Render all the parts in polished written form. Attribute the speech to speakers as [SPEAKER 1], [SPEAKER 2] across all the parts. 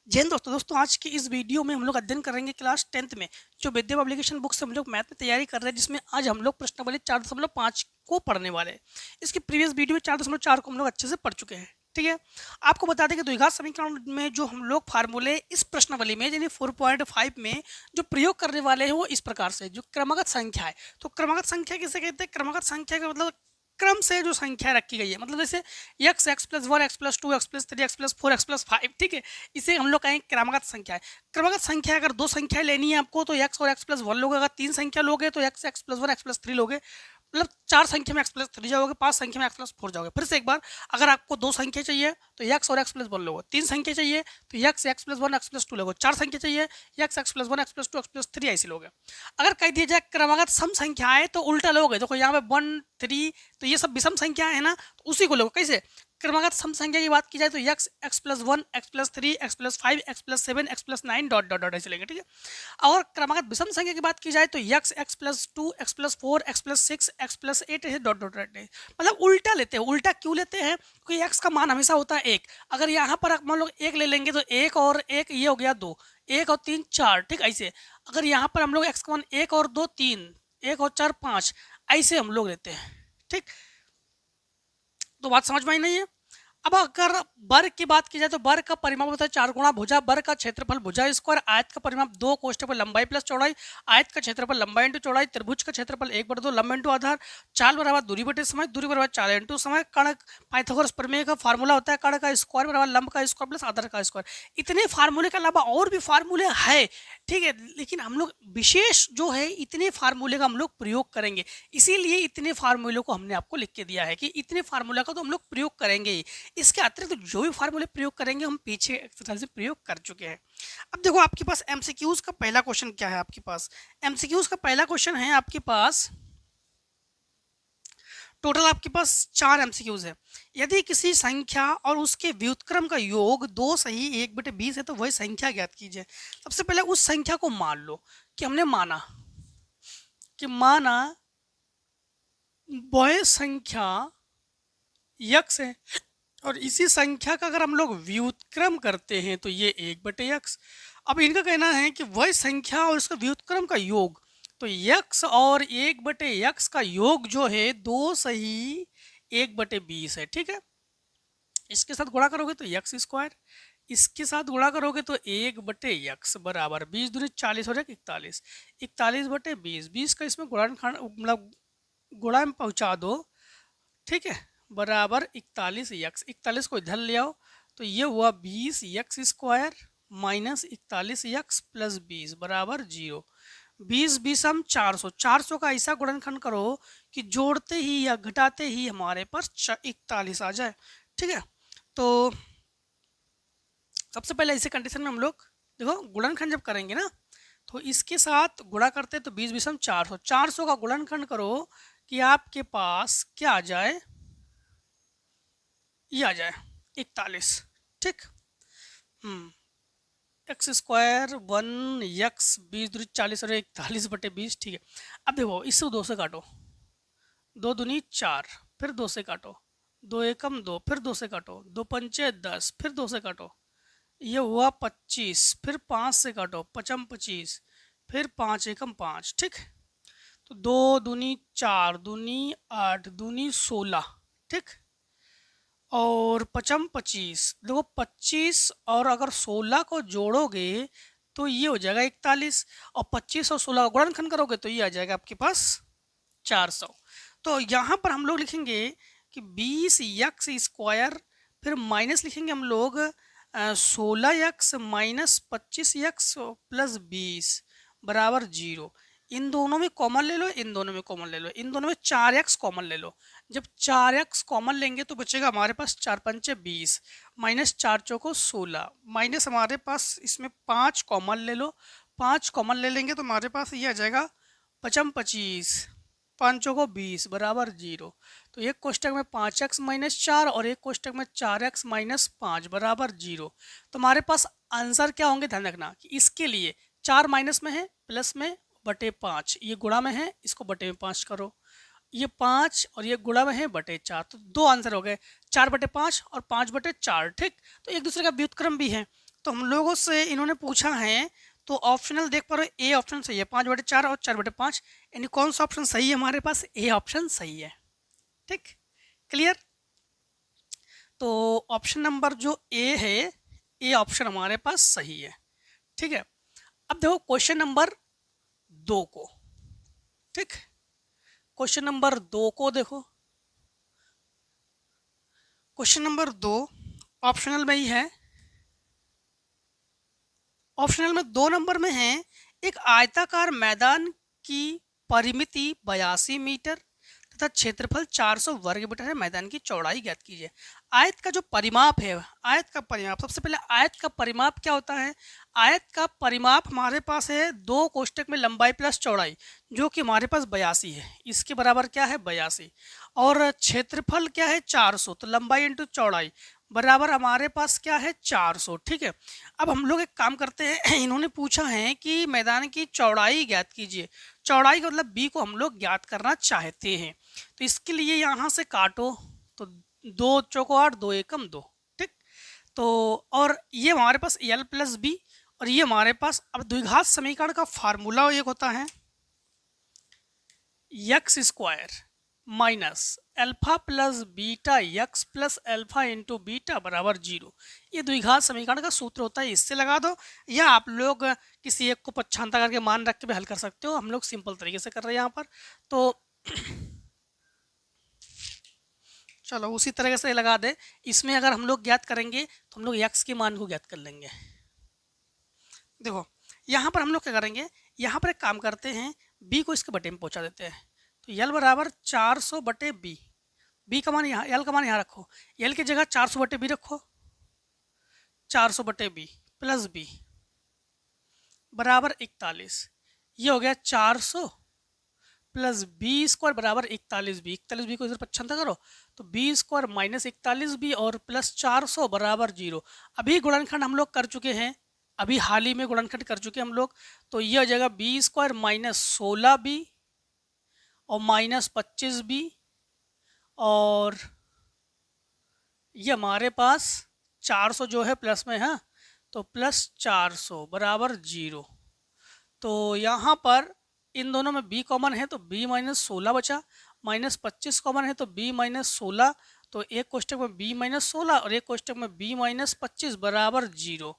[SPEAKER 1] जय हिंद दोस्तों आज की इस वीडियो में हम लोग अध्ययन करेंगे क्लास 10th में जो विद्या पब्लिकेशन बुक से हम लोग मैथ में तैयारी कर रहे हैं, जिसमें आज हम लोग प्रश्नावली 4.5 को पढ़ने वाले हैं। इसकी प्रीवियस वीडियो में 4.4 को हम लोग अच्छे से पढ़ चुके हैं। ठीक है, आपको बता दें कि द्विघात समीकरण में जो हम लोग फार्मूले इस प्रश्नावली में यानी 4.5 में जो प्रयोग करने वाले हैं वो इस प्रकार से, जो क्रमागत संख्या है। तो क्रमागत संख्या किसे कहते हैं? क्रमागत संख्या का मतलब क्रम से जो संख्या रखी गई है, मतलब जैसे x+1 x+2 x+3 x+4 x+5। ठीक है, इसे हम लोग कहें क्रमागत संख्या है। क्रमागत संख्या अगर दो संख्या लेनी है आपको तो x और x+1 लोगे, अगर तीन संख्या लोगे तो x+1 x+3 लोगे, मतलब चार संख्या में x+3 जाओगे, पांच संख्या में x+4 जाओगे। फिर से एक बार, अगर आपको दो संख्या चाहिए तो x और x+1 लोगे, तीन संख्या चाहिए तो x+1 x+2 लोगे, चार संख्या चाहिए x+1 x+2 x+3 ऐसे लोगे। अगर कह दिया जाए क्रमागत सम संख्याएं तो उल्टा लोगे। देखो यहाँ पे 1 3 तो ये सब विषम संख्याएं है ना, तो उसी को लोगे। कैसे? क्रमागत सम संख्या की बात की जाए तो x+1 x+3 x+5 x+7 x+9 dot dot dot ऐसे लेंगे। ठीक है, और क्रमागत विषम संख्या की बात की जाए तो x+2 x+4 x+6 x+8 ऐसे डॉट डॉट डॉट, मतलब उल्टा लेते हैं। उल्टा क्यों लेते हैं? क्योंकि x का मान हमेशा होता है एक। अगर यहाँ पर मान लो एक ले लेंगे तो एक और एक ये हो गया दो, एक और तीन चार। ठीक, ऐसे अगर यहाँ पर हम लोग x का मान एक और दो तीन, एक और चार पाँच, ऐसे हम लोग लेते हैं। ठीक, तो बात समझ में आई नहीं है? अब अगर वर्ग की बात की जाए तो वर्ग का परिमाप होता है 4 गुणा भुजा, वर्ग का क्षेत्रफल भुजा स्क्वायर, आयत का परिमाप 2 कोष्ठक पर लंबाई प्लस चौड़ाई, आयत का क्षेत्रफल लंबाई इंटू चौड़ाई, त्रिभुज का क्षेत्रफल 1/2 लंबाई इंटू आधार, चाल बराबर दूरी बटे समय, दूरी बराबर चाल इंटू समय, कर्ण पाइथागोरस प्रमेय का फार्मूला होता है कर्ण का स्क्वायर बराबर लंब का स्क्वायर प्लस आधार का स्क्वायर। इतने फार्मूले के अलावा और भी फार्मूले है। ठीक है, लेकिन हम लोग विशेष जो है इतने फार्मूले का हम लोग प्रयोग करेंगे, इसीलिए इतने फार्मूलों को हमने आपको लिख के दिया है कि इतने फार्मूला का तो हम लोग प्रयोग करेंगे ही। इसके अतिरिक्त तो जो भी फार्मूले प्रयोग करेंगे हम पीछे एक्सरसाइज से प्रयोग कर चुके हैं। अब देखो आपके पास एमसीक्यूज का पहला क्वेश्चन क्या है। आपके पास एमसीक्यूज का पहला क्वेश्चन है, आपके पास टोटल आपके पास 4 एमसीक्यूज है। यदि किसी संख्या और उसके व्युत्क्रम का योग 2 सही 1/20 है तो वही संख्या ज्ञात कीजिए। सबसे पहले उस संख्या को मान लो कि हमने माना वह संख्या यक्स है, और इसी संख्या का अगर हम लोग व्युत्क्रम करते हैं तो ये 1/x। अब इनका कहना है कि वह संख्या और उसका व्युत्क्रम का योग, तो x और 1/x का योग जो है 2 सही 1/20 है। ठीक है, इसके साथ गुणा करोगे तो x स्क्वायर, इसके साथ गुणा करोगे तो 1/x बराबर 20 दूनी 40 हो जाएगा 41, 41/20, 20 का इसमें गुणा मतलब गुणा में पहुंचा दो। ठीक है, बराबर 41x, 41 को इधर ले आओ तो ये हुआ 20x square minus 41x plus 20 बराबर 0। 20 20 हम 400, 400 का ऐसा गुणनखंड करो कि जोड़ते ही या घटाते ही हमारे पास 41 आ जाए। ठीक है, तो सबसे पहले इसी कंडीशन में हम लोग देखो गुणनखंड जब करेंगे ना तो इसके साथ गुणा करते तो 20 20 हम 400, 400 का गुणनखंड करो कि आपके पास क्या आ जाए, ये आ जाए 41। ठीक, एक्स स्क्वायर 1x 20 दूरी 40 और 41/20। ठीक है, अब देखो इससे 2 से काटो, 2 दूनी 4, फिर 2 से काटो, 2 एकम 2, फिर 2 से काटो, 2 पंचे 10, फिर 2 से काटो, ये हुआ 25, फिर 5 से काटो, 5 25, फिर 5 एकम 5। ठीक, तो 2 दूनी 4 दूनी 8 दूनी 16। ठीक, और 5 25, देखो 25 और अगर 16 को जोड़ोगे तो ये हो जाएगा 41, और 25 और 16 का गुणनखंड करोगे तो ये आ जाएगा आपके पास 400। तो यहाँ पर हम लोग लिखेंगे कि 20x स्क्वायर, फिर माइनस लिखेंगे हम लोग 16x माइनस 25x प्लस 20 बराबर 0। इन दोनों में कॉमन ले लो, इन दोनों में कॉमन ले लो, इन दोनों में 4x कॉमन ले लो। जब 4x कॉमन लेंगे तो बचेगा हमारे पास 4 पंचे 20 माइनस 4 चौको 16, माइनस हमारे पास इसमें 5 कॉमन ले लो, 5 कॉमन ले लेंगे तो हमारे पास ये आ जाएगा 5 25, 5 चौको 20 बराबर 0। तो एक कोष्टक में 5x माइनस 4 और एक कोष्टक में 4x माइनस 5 बराबर 0। तो हमारे पास आंसर क्या होंगे, ध्यान रखना कि इसके लिए 4 माइनस में है, प्लस में बटे 5, ये गुणा में है, इसको बटे में 5 करो, ये 5 और ये गुणा में है बटे 4, तो 2 आंसर हो गए, 4/5 और 5/4। ठीक, तो एक दूसरे का व्युत्क्रम भी है तो हम लोगों से इन्होंने पूछा है, तो ऑप्शनल देख पा रहे हो, ए ऑप्शन सही है, 5/4 और 4/5, यानी कौन सा ऑप्शन सही है हमारे पास, ए ऑप्शन सही है। ठीक, क्लियर। तो ऑप्शन नंबर जो ए है, ए ऑप्शन हमारे पास सही है। ठीक है, अब देखो क्वेश्चन नंबर 2 को। ठीक, क्वेश्चन नंबर 2 को देखो। क्वेश्चन नंबर 2 ऑप्शनल में ही है। ऑप्शनल में 2 नंबर में है, एक आयताकार मैदान की परिमिति 82 मीटर तथा क्षेत्रफल 400 वर्ग मीटर है, मैदान की चौड़ाई ज्ञात कीजिए। आयत का जो परिमाप है, आयत का परिमाप, सबसे पहले आयत का परिमाप क्या होता है। आयत का परिमाप हमारे पास है 2 कोष्टक में लंबाई प्लस चौड़ाई, जो कि हमारे पास 82 है, इसके बराबर क्या है 82, और क्षेत्रफल क्या है 400, तो लंबाई इंटू चौड़ाई बराबर हमारे पास क्या है 400। ठीक है, अब हम लोग एक काम करते हैं, इन्होंने पूछा है कि मैदान की चौड़ाई ज्ञात कीजिए। चौड़ाई का मतलब बी को हम लोग ज्ञात करना चाहते हैं, तो इसके लिए यहाँ से काटो, तो 2 चौको 8, 2 एकम 2। ठीक, तो और ये हमारे पास एल प्लस बी, और ये हमारे पास, अब द्विघात समीकरण का फार्मूला एक होता है x square minus alpha plus beta x plus alpha into beta बराबर 0। ये द्विघात समीकरण का सूत्र होता है, इससे लगा दो, या आप लोग किसी एक को पक्षांतर करके मान रख के भी हल कर सकते हो। हम लोग सिंपल तरीके से कर रहे हैं यहाँ पर, तो चलो उसी तरह से लगा दे। इसमें अगर हम लोग ज्ञात करेंगे तो हम लोग एक्स के मान को ज्ञात कर लेंगे। देखो यहाँ पर हम लोग क्या करेंगे, यहाँ पर एक काम करते हैं, बी को इसके बटे में पहुँचा देते हैं, तो यल बराबर 400 बटे बी, बी का मान यहाँ, यल का मान यहाँ रखो, यल की जगह 400 बटे बी रखो, 400 बटे बी प्लस बी बराबर 41। ये हो गया 400 प्लस बी स्क्वायर बराबर 41 बी, 41 बी को इधर पक्षांतर करो, तो बी स्क्वायर माइनस 41 बी और प्लस 400 बराबर 0। अभी गुणनखंड हम लोग कर चुके हैं, अभी हाल ही में गुणनखंड कर चुके हैं हम लोग, तो यह हो जाएगा बी स्क्वायर माइनस 16 बी और माइनस 25 बी, और ये हमारे पास 400 जो है प्लस में है, तो प्लस 400 बराबर 0। तो यहाँ पर इन दोनों में b कॉमन है, तो b माइनस 16 बचा, माइनस 25 कॉमन है, तो b माइनस 16, तो एक कोष्टक में b माइनस 16 और एक कोष्टक में b माइनस 25 बराबर 0।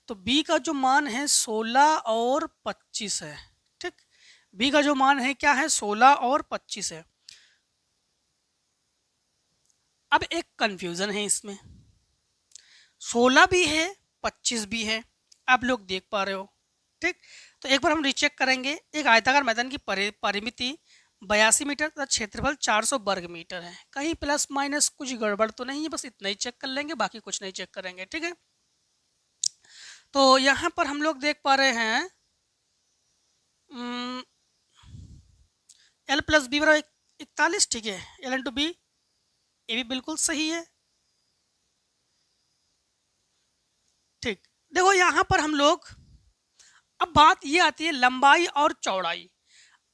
[SPEAKER 1] तो b का जो मान है 16 और 25 है। ठीक, b का जो मान है क्या है 16 और 25 है। अब एक कंफ्यूजन है इसमें, 16 भी है 25 भी है, आप लोग देख पा रहे हो। ठीक, तो एक बार हम रीचेक करेंगे। एक आयताकार मैदान की परिमिति 82 मीटर तथा क्षेत्रफल 400 वर्ग मीटर है, कहीं प्लस माइनस कुछ गड़बड़ तो नहीं है, बस इतना ही चेक कर लेंगे, बाकी कुछ नहीं चेक करेंगे। ठीक है, तो यहाँ पर हम लोग देख पा रहे हैं एल प्लस बी बराबर 41। ठीक है, एल इंटू बी, ये भी बिल्कुल सही है। ठीक, देखो यहाँ पर हम लोग, अब बात ये आती है लंबाई और चौड़ाई।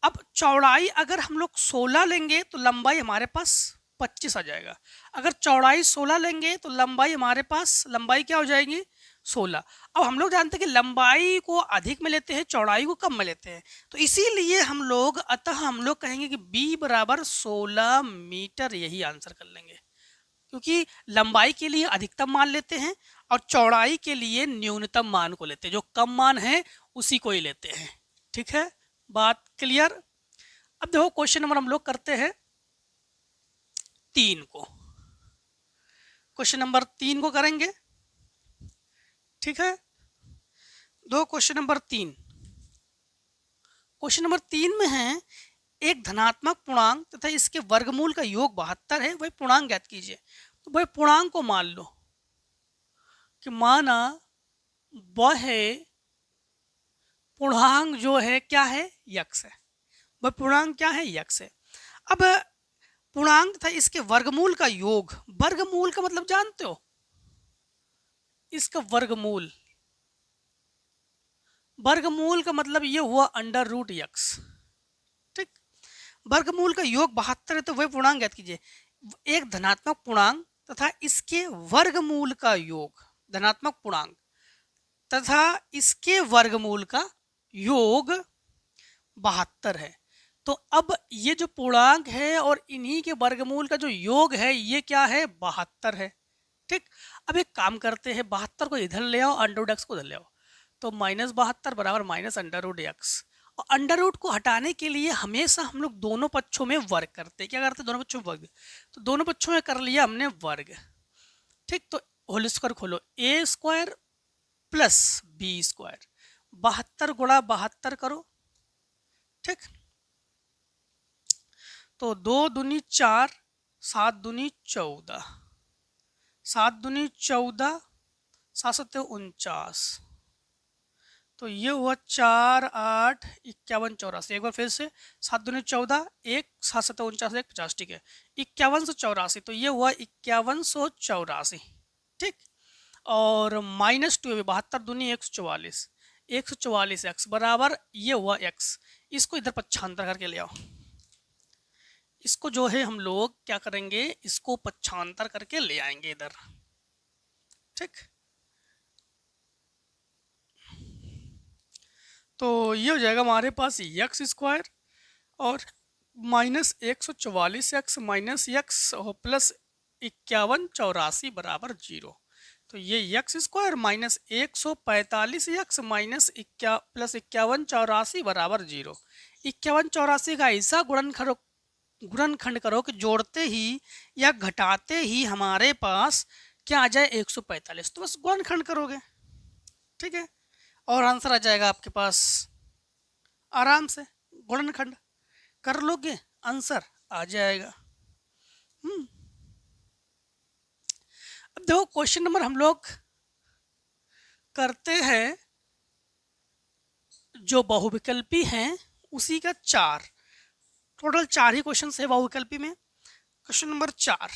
[SPEAKER 1] अब चौड़ाई अगर हम लोग 16 लेंगे तो लंबाई हमारे पास 25 आ जाएगा, अगर चौड़ाई 16 लेंगे तो लंबाई हमारे पास, लंबाई क्या हो जाएगी 16। अब हम लोग जानते हैं कि लंबाई को अधिक में लेते हैं, चौड़ाई को कम में लेते हैं, तो इसीलिए हम लोग, अतः हम लोग कहेंगे कि b बराबर 16 मीटर, यही आंसर कर लेंगे, क्योंकि लंबाई के लिए अधिकतम मान लेते हैं और चौड़ाई के लिए न्यूनतम मान को लेते हैं, जो कम मान है उसी को ही लेते हैं। ठीक है, बात क्लियर। अब देखो क्वेश्चन नंबर हम लोग करते हैं 3 को, क्वेश्चन नंबर 3 को करेंगे। ठीक है, दो क्वेश्चन नंबर 3, क्वेश्चन नंबर 3 में है, एक धनात्मक पूर्णांक तथा इसके वर्गमूल का योग 72 है, वही पूर्णांक ज्ञात कीजिए। तो भाई पूर्णांक को मान लो कि माना वह पूर्णांक जो है क्या है यक्स है, वह पूर्णांक क्या है यक्स है। अब पूर्णांक तथा इसके वर्गमूल का योग, वर्गमूल का मतलब जानते हो, इसका वर्गमूल, वर्गमूल का मतलब ये हुआ अंडर रूट यक्स। ठीक, वर्गमूल का योग 72 है, तो वह पूर्णांक ज्ञात कीजिए। एक धनात्मक पूर्णांक तथा इसके वर्गमूल का योग, धनात्मक पूर्णांक तथा इसके वर्गमूल का योग 72 है। तो अब ये जो पूर्णांक है और इन्हीं के वर्गमूल का जो योग है ये क्या है, 72 है। ठीक, अब एक काम करते हैं, 72 को इधर ले आओ, अंडर रूट एक्स को इधर ले आओ, तो -72 बराबर माइनस अंडर रूट एक्स। और अंडर रूट को हटाने के लिए हमेशा हम लोग दोनों पक्षों में वर्ग करते हैं। क्या करते हैं, दोनों पक्षों में वर्ग। तो दोनों पक्षों में कर लिया हमने वर्ग। ठीक, तो होल स्क्वायर खोलो, A square plus B square, 72 गुणा 72 करो। ठीक, तो 2 दूनी 4, 7 दूनी 14, 7 दूनी 14, 7 सत्ते 49, तो ये हुआ 4 8 51 84। एक बार फिर से, 7 दूनी 14, 1 7 सत्ते 49, 1 50। ठीक है, 5184, तो ये हुआ 5184। ठीक, और -2 में 72 दूनी 144, 144 एक्स बराबर ये हुआ एक्स। इसको इधर पक्षांतर करके ले आओ। इसको जो है हम लोग क्या करेंगे, इसको पक्षांतर करके ले आएंगे इधर। ठीक, तो ये हो जाएगा हमारे पास एक्स स्क्वायर और -144 एक्स माइनस एक्स प्लस 5184 बराबर 0। तो ये x square minus 145 x minus plus 5184 बराबर 0। 5184 का ऐसा गुणनखंड करो कि जोड़ते ही या घटाते ही हमारे पास क्या आ जाए, 145। तो बस गुणनखंड करोगे, ठीक है, और आंसर आ जाएगा आपके पास आराम से। गुणनखंड कर लोगे, आंसर आ जाएगा। अब देखो क्वेश्चन नंबर हम लोग करते हैं जो बहुविकल्पी हैं उसी का 4, टोटल 4 ही क्वेश्चन है बहुविकल्पी में। क्वेश्चन नंबर 4,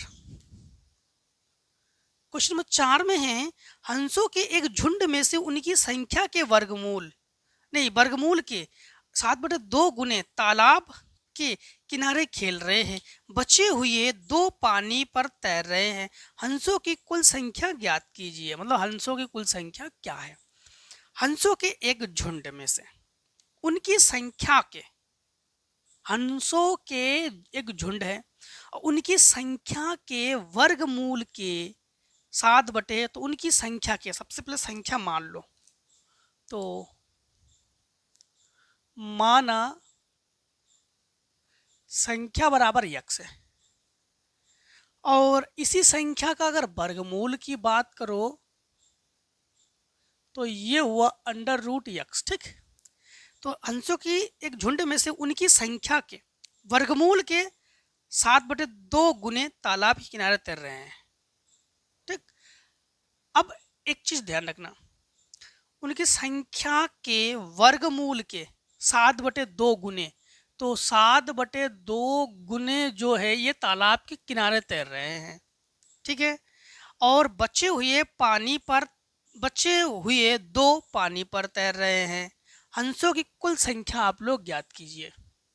[SPEAKER 1] क्वेश्चन नंबर 4 में है हंसों के एक झुंड में से उनकी संख्या के वर्गमूल के 7/2 गुने तालाब के किनारे खेल रहे हैं, बचे हुए 2 पानी पर तैर रहे हैं, हंसों की कुल संख्या ज्ञात कीजिए। मतलब हंसों की कुल संख्या क्या है। हंसों के एक झुंड में से उनकी संख्या के, हंसों के एक झुंड है, उनकी संख्या के वर्गमूल के 7 तो उनकी संख्या के, सबसे पहले संख्या मान लो, तो माना संख्या बराबर यक्स है, और इसी संख्या का अगर वर्गमूल की बात करो तो ये हुआ अंडर रूट यक्स। ठीक, तो हंसों की एक झुंड में से उनकी संख्या के वर्गमूल के 7/2 गुने तालाब के किनारे तैर रहे हैं। ठीक, अब एक चीज ध्यान रखना, उनकी संख्या के वर्गमूल के 7/2 गुने, तो 7/2 गुने जो है ये तालाब के किनारे तैर रहे हैं। ठीक है, और बचे हुए 2 पानी पर तैर रहे हैं, हंसों की कुल संख्या आप लोग ज्ञात कीजिए।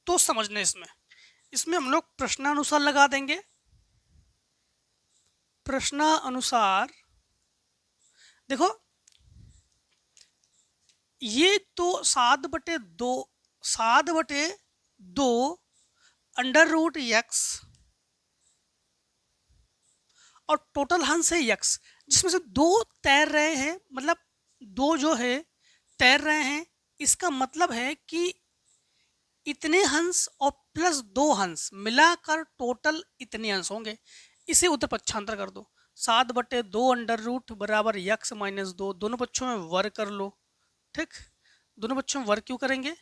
[SPEAKER 1] तो समझने इसमें हम लोग प्रश्नानुसार लगा देंगे। प्रश्नानुसार देखो, ये तो 7/2 अंडर रूट यक्स और टोटल हंस है यक्स, जिसमें से 2 तैर रहे हैं, मतलब 2 जो है तैर रहे हैं, इसका मतलब है कि इतने हंस और प्लस 2 हंस मिलाकर टोटल इतने हंस होंगे। इसे उधर पक्षांतर कर दो, 7/2 अंडर रूट बराबर यक्स माइनस 2, दोनों पक्षों में वर्ग कर लो। ठीक, दोनों पक्षों में वर्ग क्यों करेंगे,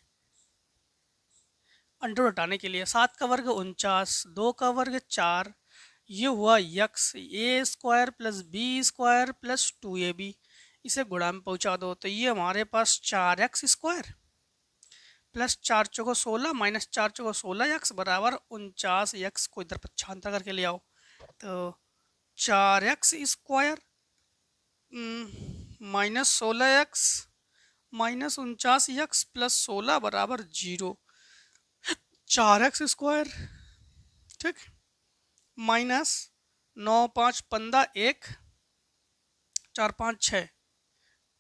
[SPEAKER 1] अंडर हटाने के लिए। 7 का वर्ग 49, 2 का वर्ग 4, ये हुआ यक्स, A square plus B square plus 2ab, इसे गुणा में पहुंचा दो, तो ये हमारे पास 4x स्क्वायर प्लस 4 चौको 16 माइनस 4 चौको 16x बराबर 49x को इधर पक्षांतर करके ले आओ, तो 4x square minus 16x minus 49x plus 16 बराबर 0, 4x स्क्वायर, ठीक, माइनस 9 5 15 1 4 5 6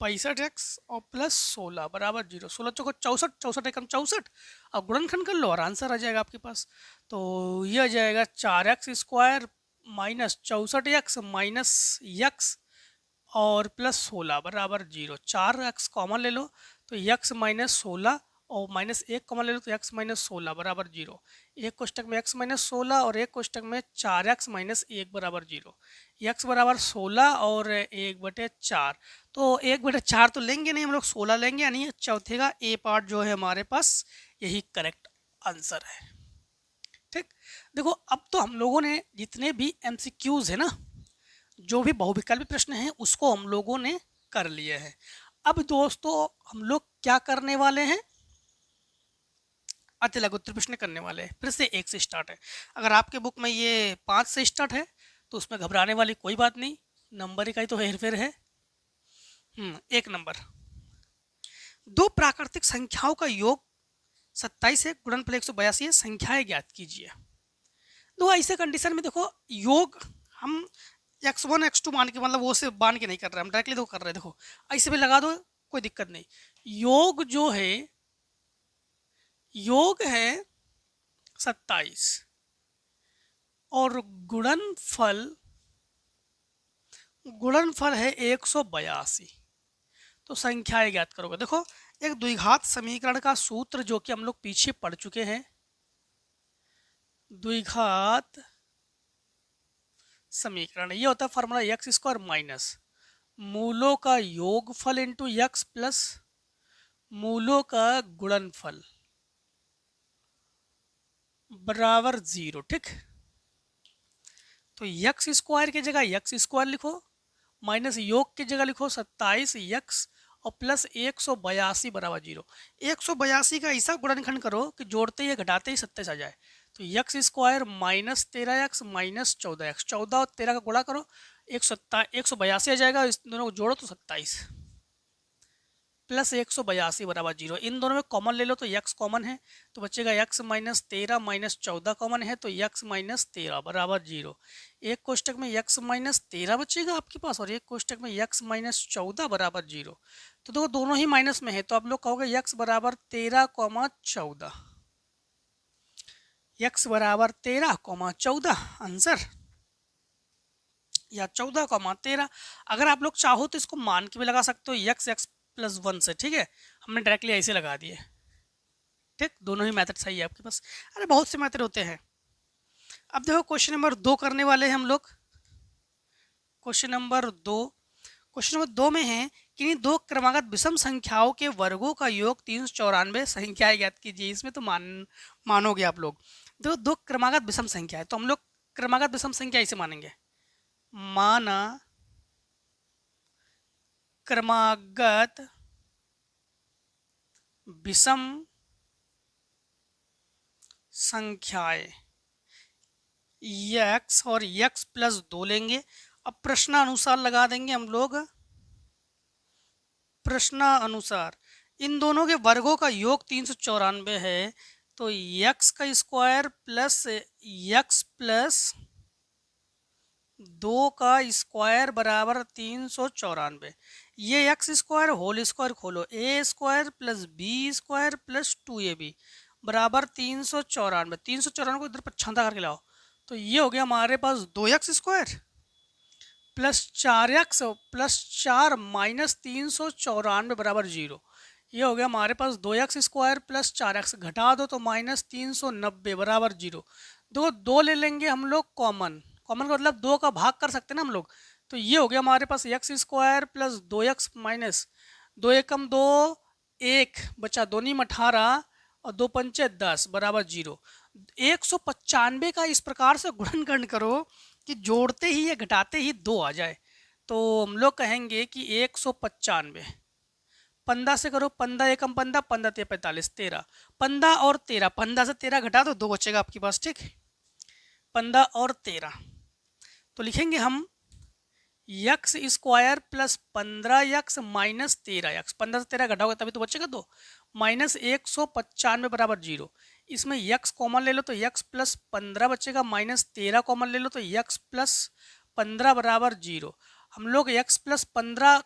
[SPEAKER 1] 65x और प्लस 16 बराबर 0। 16 चौको 64, 64 एकम 64। अब गुणनखंड कर लो और आंसर आ जाएगा आपके पास। तो ये आ जाएगा 4x square minus 64x minus x और प्लस 16 बराबर 0। 4x कॉमन ले लो तो x माइनस 16 और माइनस 1 कॉमन ले लो तो x माइनस 16 बराबर 0। एक कोष्टक में x माइनस 16 और एक कोष्टक में 4x माइनस 1 बराबर 0। x बराबर 16 और 1/4। तो 1/4 तो लेंगे नहीं हम लोग, 16 लेंगे, यानी चौथे का ए पार्ट जो है हमारे पास यही करेक्ट आंसर है। ठीक, देखो अब तो हम लोगों ने जितने भी MCQs है ना, जो भी बहुविकल्पी प्रश्न हैं उसको हम लोगों ने कर लिए हैं। अब दोस्तों हम लोग क्या करने वाले हैं, अति लघु उत्तर प्रश्न करने वाले हैं। फिर से 1 से स्टार्ट है। अगर आपके बुक में ये 5 से स्टार्ट है तो उसमें घबराने वाली कोई बात नहीं, नंबर का ही तो हेरफेर है। 1 नंबर, दो प्राकृतिक संख्याओं का योग 27 है, गुणनफल 182 है, संख्याएं ज्ञात कीजिए। तो ऐसे कंडीशन में देखो योग हम x1 x2 मान के, मतलब वो से मान के नहीं कर रहे, हम डायरेक्टली तो कर रहे हैं। देखो ऐसे भी लगा दो, कोई दिक्कत नहीं। योग जो है, योग है 27 और गुणनफल है 182। तो संख्याएं ज्ञात करोगे। देखो एक द्विघात समीकरण का सूत्र जो कि हम लोग पीछे पढ़ चुके हैं, द्विघात समीकरण ये होता है फॉर्मूला एक्स स्क्वायर माइनस मूलों का योगफल इंटू एक्स प्लस मूलों का गुणनफल बराबर 0। ठीक, तो एक्स स्क्वायर की जगह एक्स स्क्वायर लिखो, माइनस योग की जगह लिखो 27 एक्स और प्लस 182 बराबर 0। 182 का ऐसा गुणनखंड करो कि जोड़ते ही घटाते ही 27 आ जाए। तो x square minus 13x minus 14x, 14 और 13 का गुणा करो 182 आ जाएगा। इस दोनों को जोड़ो तो 27 प्लस 182 बराबर 0। इन दोनों में कॉमन ले लो तो x कॉमन है तो बचेगा x माइनस 13 माइनस 14 कॉमन है तो x माइनस 13 बराबर 0। एक कोष्टक में x माइनस 13 बचेगा आपके पास और एक कोष्टक में x माइनस 14 बराबर 0। तो देखो दोनों ही माइनस में है तो आप लोग कहोगे x बराबर 13,14, x बराबर 13,14 आंसर, या 14,13। अगर आप लोग चाहो तो इसको मान के भी लगा सकते हो x प्लस 1 से। ठीक है, हमने डायरेक्टली ऐसे लगा दिए। ठीक, दोनों ही मेथड सही है आपके पास। अरे बहुत से मेथड होते हैं। अब देखो क्वेश्चन नंबर 2 करने वाले हैं हम लोग। क्वेश्चन नंबर 2 में है कि दो क्रमागत विषम संख्याओं के वर्गों का योग 394, संख्याएं ज्ञात कीजिए। इसमें तो मानोगे आप लोग। देखो दो क्रमागत विषम संख्या है तो हम लोग क्रमागत विषम संख्या ऐसे मानेंगे, माना क्रमागत विषम संख्याएं x और x प्लस 2 लेंगे। अब प्रश्नानुसार लगा देंगे हम लोग। प्रश्नानुसार इन दोनों के वर्गों का योग 394 है तो x का स्क्वायर प्लस x प्लस 2 का स्क्वायर बराबर 394। ये एक्स स्क्वायर होल स्क्वायर खोलो, A square plus B square plus 2ab बराबर 394। 394 को इधर पछांदा करके लाओ तो ये हो गया हमारे पास 2x square plus 4x plus 4 minus 394 बराबर 0। ये हो गया हमारे पास 2x स्क्वायर प्लस 4x, घटा दो तो माइनस 390 बराबर 0। दो ले लेंगे हम लोग कॉमन, कॉमन का मतलब 2 का भाग कर सकते हैं ना हम लोग। तो ये हो गया हमारे पास X square plus 2x minus 2 एकम 2 1 बचा 2 नीम 18 और 2 पंचे 10 बराबर 0। 195 का इस प्रकार से गुणनखंड करो कि जोड़ते ही या घटाते ही 2 आ जाए। तो हम लोग कहेंगे कि 195 15 से करो, 15 एकम 15, 15 ते 45 13, 15 और 13, 15 से 13 घटा दो 2 बचेगा आपके पास। ठीक, 15 और 13 तो लिखेंगे हम x square plus 15x minus 13x, 15 से 13 घटाओगे तभी तो बचेगा 2, माइनस 195 बराबर 0। इसमें x कॉमन ले लो तो x प्लस 15 बचेगा, माइनस 13 कॉमन ले लो तो x प्लस 15 बराबर 0। हम लोग x प्लस 15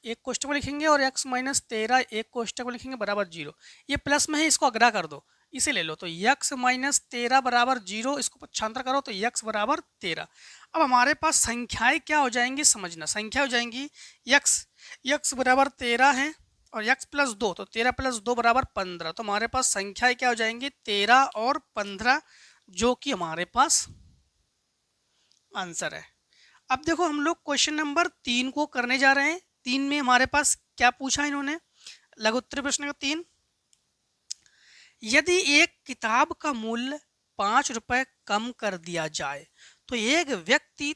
[SPEAKER 1] एक कोष्टक में लिखेंगे और x माइनस 13 एक कोष्टक में लिखेंगे बराबर 0। ये प्लस में है, इसको अग्रा कर दो, इसे ले लो। तो x माइनस 13 बराबर 0, इसको पक्षांतर करो तो x बराबर 13। अब हमारे पास संख्याएं क्या हो जाएंगी समझना। संख्या हो जाएंगी x बराबर 13 है और x प्लस 2, तो 13 प्लस 2 बराबर 15। तो हमारे पास संख्याएं क्या हो जाएंगी 13 और 15, जो कि हमारे पास आंसर है। अब देखो हम लोग क्वेश्चन नंबर 3 को करने जा रहे हैं। 3 में हमारे पास क्या पूछा इन्होंने, लघु उत्तरीय प्रश्न का 3। यदि एक किताब का मूल्य 5 रुपए कम कर दिया जाए तो एक व्यक्ति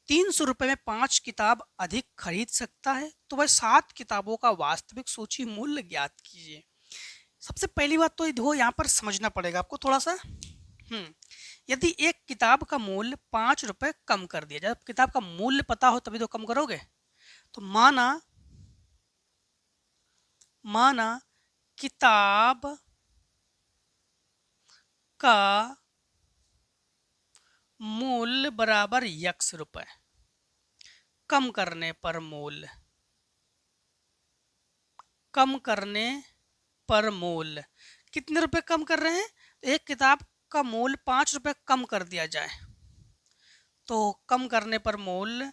[SPEAKER 1] 300 रुपए में 5 किताब अधिक खरीद सकता है, तो वह 7 किताबों का वास्तविक सूची मूल्य ज्ञात कीजिए। सबसे पहली बात तो देखो यहाँ पर समझना पड़ेगा आपको थोड़ा सा। यदि एक किताब का मूल्य 5 रुपए कम कर दिया जाए, जब किताब का मूल्य पता हो तभी तो कम करोगे। तो माना किताब का मूल्य बराबर x रुपए, कम करने पर मूल्य कितने रुपए कम कर रहे हैं। एक किताब का मूल्य 5 रुपए कम कर दिया जाए तो कम करने पर मूल्य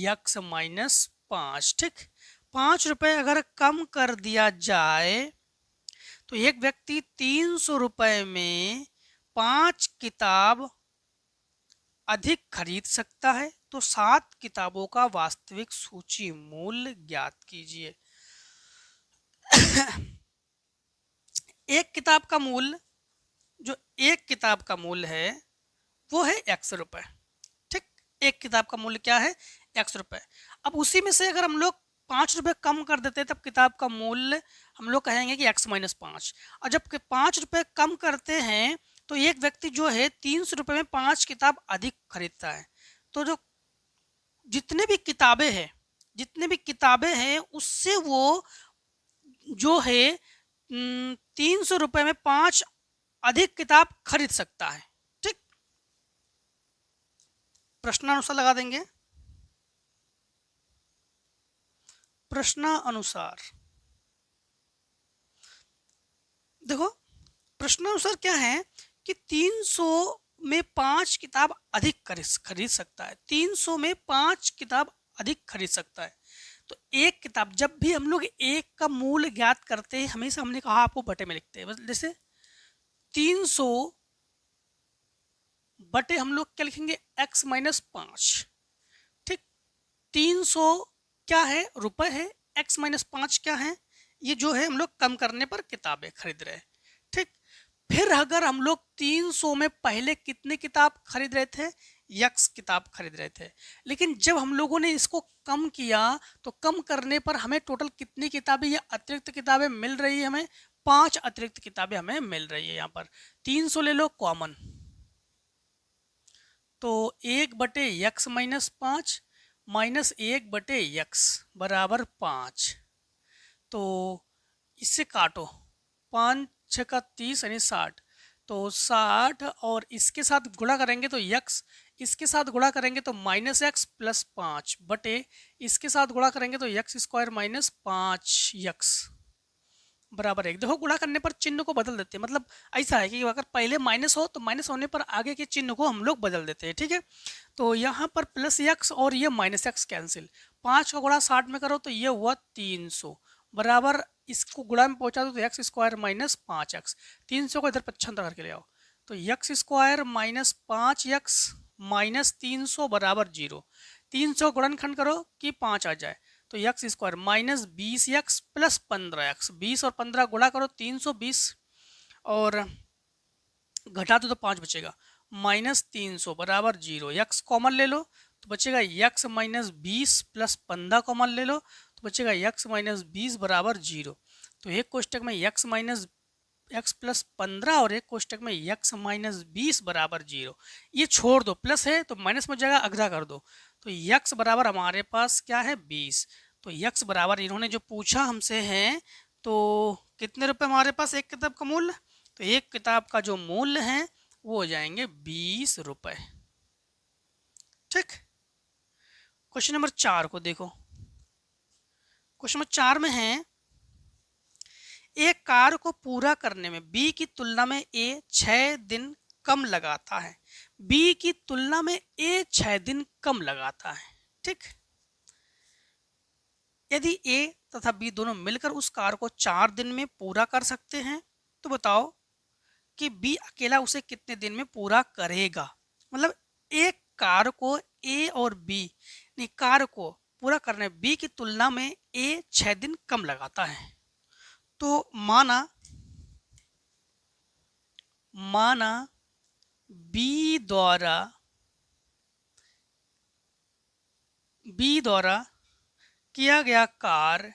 [SPEAKER 1] x माइनस 5। ठीक, 5 रुपए अगर कम कर दिया जाए तो एक व्यक्ति 300 रुपए में 5 किताब अधिक खरीद सकता है, तो 7 किताबों का वास्तविक सूची मूल्य ज्ञात कीजिए। एक किताब का मूल्य है वो है x रुपए। ठीक, एक किताब का मूल्य क्या है x रुपए। अब उसी में से अगर हम लोग 5 रुपए कम कर देते हैं तब किताब का मूल्य हम लोग कहेंगे कि x माइनस 5। और जब 5 रुपए कम करते हैं तो एक व्यक्ति जो है 300 रुपए में 5 किताब अधिक खरीदता है। तो जो जितने भी किताबें हैं उससे वो जो है 300 रुपए में 5 अधिक किताब खरीद सकता है। ठीक, प्रश्नानुसार लगा देंगे। प्रश्नानुसार देखो, प्रश्नानुसार क्या है कि 300 में 5 किताब अधिक खरीद सकता है। 300 में 5 किताब अधिक खरीद सकता है। तो एक किताब, जब भी हम लोग एक का मूल्य ज्ञात करते हैं हमेशा हमने कहा आपको बटे में लिखते हैं। जैसे 300 बटे हम लोग क्या लिखेंगे x माइनस 5। ठीक, 300 क्या है रुपए है, x माइनस 5 क्या है, ये जो है हम लोग कम करने पर किताबें खरीद रहे हैं। ठीक, फिर अगर हम लोग 300 में पहले कितने किताब खरीद रहे थे, x किताब खरीद रहे थे, लेकिन जब हम लोगों ने इसको कम किया तो कम करने पर हमें टोटल कितनी किताबें या अतिरिक्त किताबें मिल रही है, हमें 5 अतिरिक्त किताबें हमें मिल रही है। यहाँ पर 300 ले लो कॉमन, तो 1 बटे x माइनस 5 माइनस 1 बटे x बराबर 5। तो इससे काटो, 5 6 का 30 यानी 60। तो 60 और इसके साथ गुणा करेंगे तो x, इसके साथ गुणा करेंगे तो माइनस x प्लस 5 बटे इसके साथ गुणा करेंगे तो x स्क्वायर माइनस 5x बराबर 1। देखो गुणा करने पर चिन्ह को बदल देते हैं, मतलब ऐसा है कि अगर पहले माइनस हो तो माइनस होने पर आगे के चिन्ह को हम लोग बदल देते हैं। ठीक है, तो यहाँ पर प्लस x और ये माइनस x कैंसिल, 5 का गुणा 60 में करो तो ये हुआ 300 बराबर, इसको गुणा में पहुंचा दो तो x स्क्वायर माइनस 5x। 300 को इधर पक्षांतर करके ले आओ तो x square minus 5x minus 300 बराबर 0। 300 गुणनखंड करो कि 5 आ जाए तो x square minus 20x plus 15x, 20 और 15 गुणा करो 320 और घटा दो तो 5 बचेगा, माइनस 300 बराबर 0। x कॉमन ले लो तो बचेगा x माइनस 20 प्लस 15 कॉमन ले लो तो बचेगा x माइनस 20 बराबर 0। तो एक कोष्टक में x माइनस x प्लस 15 और एक कोष्टक में x माइनस 20 बराबर 0। ये छोड़ दो, प्लस है तो माइनस में जाएगा, अगला कर दो तो x बराबर हमारे पास क्या है 20। तो x बराबर इन्होंने जो पूछा हमसे है तो कितने रुपए हमारे पास एक किताब का मूल्य, तो एक किताब का जो मूल्य है वो हो जाएंगे 20 रुपए। ठीक, क्वेश्चन नंबर 4 को देखो। क्वेश्चन नंबर 4 में है, एक कार्य को पूरा करने में बी की तुलना में ए 6 दिन कम लगाता है। बी की तुलना में ए 6 दिन कम लगाता है। ठीक, यदि ए तथा बी दोनों मिलकर उस कार्य को 4 दिन में पूरा कर सकते हैं तो बताओ कि बी अकेला उसे कितने दिन में पूरा करेगा। मतलब एक कार्य को ए और बी कार्य को पूरा करने में बी की तुलना में ए 6 दिन कम लगाता है। तो माना बी द्वारा किया गया कार्य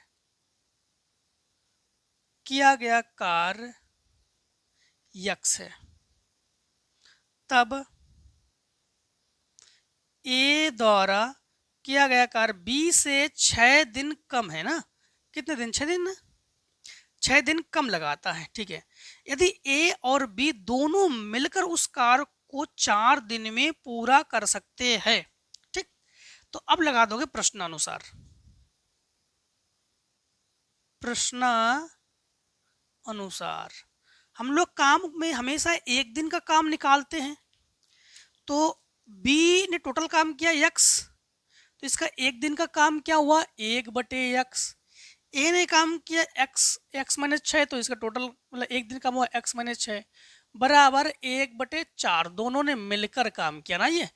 [SPEAKER 1] यक्स है, तब ए द्वारा किया गया कार्य बी से 6 दिन कम है ना। कितने दिन? 6 दिन ना, 6 दिन कम लगाता है। ठीक है, यदि ए और बी दोनों मिलकर उस कार्य को 4 दिन में पूरा कर सकते हैं। ठीक, तो अब लगा दोगे प्रश्नानुसार। हम लोग काम में हमेशा एक दिन का काम निकालते हैं। तो बी ने टोटल काम किया यक्स, तो इसका एक दिन का काम क्या हुआ? 1/x। ए ने काम किया x माइनस 6, तो इसका टोटल मतलब एक दिन काम हुआ x माइनस 6 बराबर 1/4। दोनों ने मिलकर काम किया ना ये।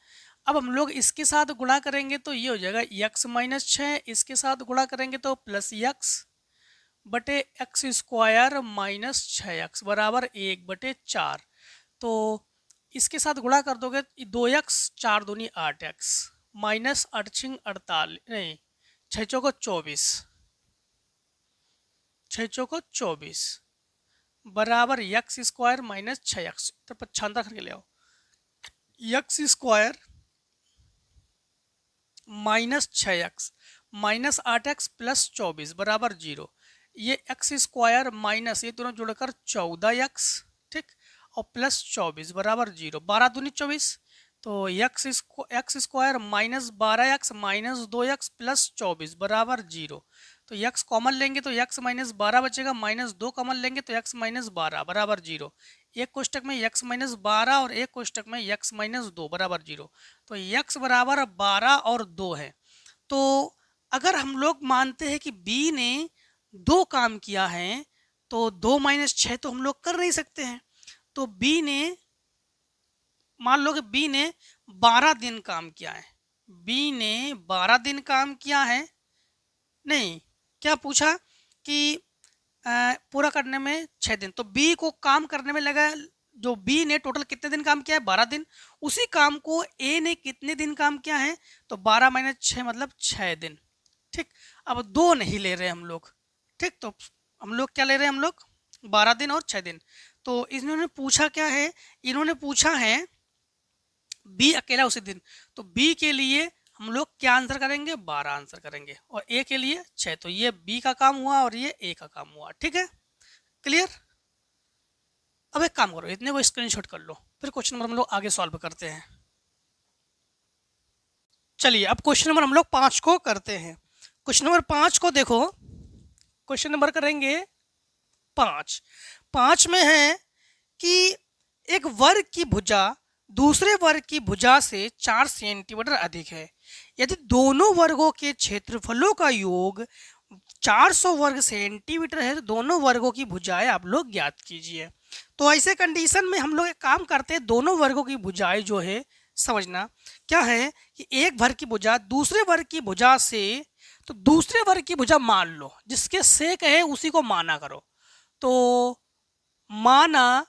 [SPEAKER 1] अब हम लोग इसके साथ गुणा करेंगे तो ये हो जाएगा x माइनस 6, इसके साथ गुणा करेंगे तो प्लस x/x² माइनस 6x बराबर 1/4। तो इसके साथ गुणा कर दोगे 2x 4 दूनी 8x माइनस 8 छिंग 48 नहीं 6 चौको 24 बराबर x² माइनस 6x। तो 55 करके ले आओ। x² minus 6x minus 8x plus 24 बराबर 0। ये x² माइनस ये दोनों जुड़कर 14x। ठीक, और प्लस 24 बराबर 0। 12 दूनी 24, तो x² minus 12x minus 2x plus 24 बराबर 0। तो x कॉमन लेंगे तो x माइनस 12 बचेगा, माइनस 2 कॉमन लेंगे तो x माइनस 12 बराबर 0। एक कोष्टक में x माइनस 12 और एक कोष्टक में x माइनस 2 बराबर 0। तो x बराबर 12 और 2 है। तो अगर हम लोग मानते हैं कि b ने 2 काम किया है तो 2 माइनस 6 तो हम लोग कर नहीं सकते हैं। तो b ने मान लो कि b ने 12 दिन काम किया है। b ने 12 दिन काम किया है, नहीं क्या पूछा कि पूरा करने में 6 दिन। तो b को काम करने में लगा, जो b ने टोटल कितने दिन काम किया है? 12 दिन। उसी काम को a ने कितने दिन काम किया है? तो 12 माइनस 6 मतलब 6 दिन। ठीक, अब 2 नहीं ले रहे हम लोग। ठीक, तो हम लोग क्या ले रहे हैं? हम लोग 12 दिन और 6 दिन। तो इन्होंने पूछा क्या है? इन्होंने पूछा है b अकेला उसी दिन। तो b के लिए हम लोग क्या आंसर करेंगे? 12 आंसर करेंगे, और a के लिए 6। तो ये b का काम हुआ और ये a का काम हुआ। ठीक है, क्लियर? अब एक काम करो, इतने को स्क्रीनशॉट कर लो, फिर क्वेश्चन नंबर हम लोग आगे सॉल्व करते हैं। चलिए अब क्वेश्चन नंबर हम लोग 5 को करते हैं। क्वेश्चन नंबर 5 को देखो, क्वेश्चन नंबर करेंगे 5 में है कि एक वर्ग की भुजा दूसरे वर्ग की भुजा से 4 सेंटीमीटर अधिक है। यदि दोनों वर्गों के क्षेत्रफलों का योग 400 वर्ग सेंटीमीटर है तो दोनों वर्गों की भुजाएं आप लोग ज्ञात कीजिए। तो ऐसे कंडीशन में हम लोग एक काम करते हैं, दोनों वर्गों की भुजाएं जो है समझना क्या है कि एक वर्ग की भुजा दूसरे वर्ग की भुजा से, तो दूसरे वर्ग की भुजा मान लो, जिसके सेक है उसी को माना करो। तो माना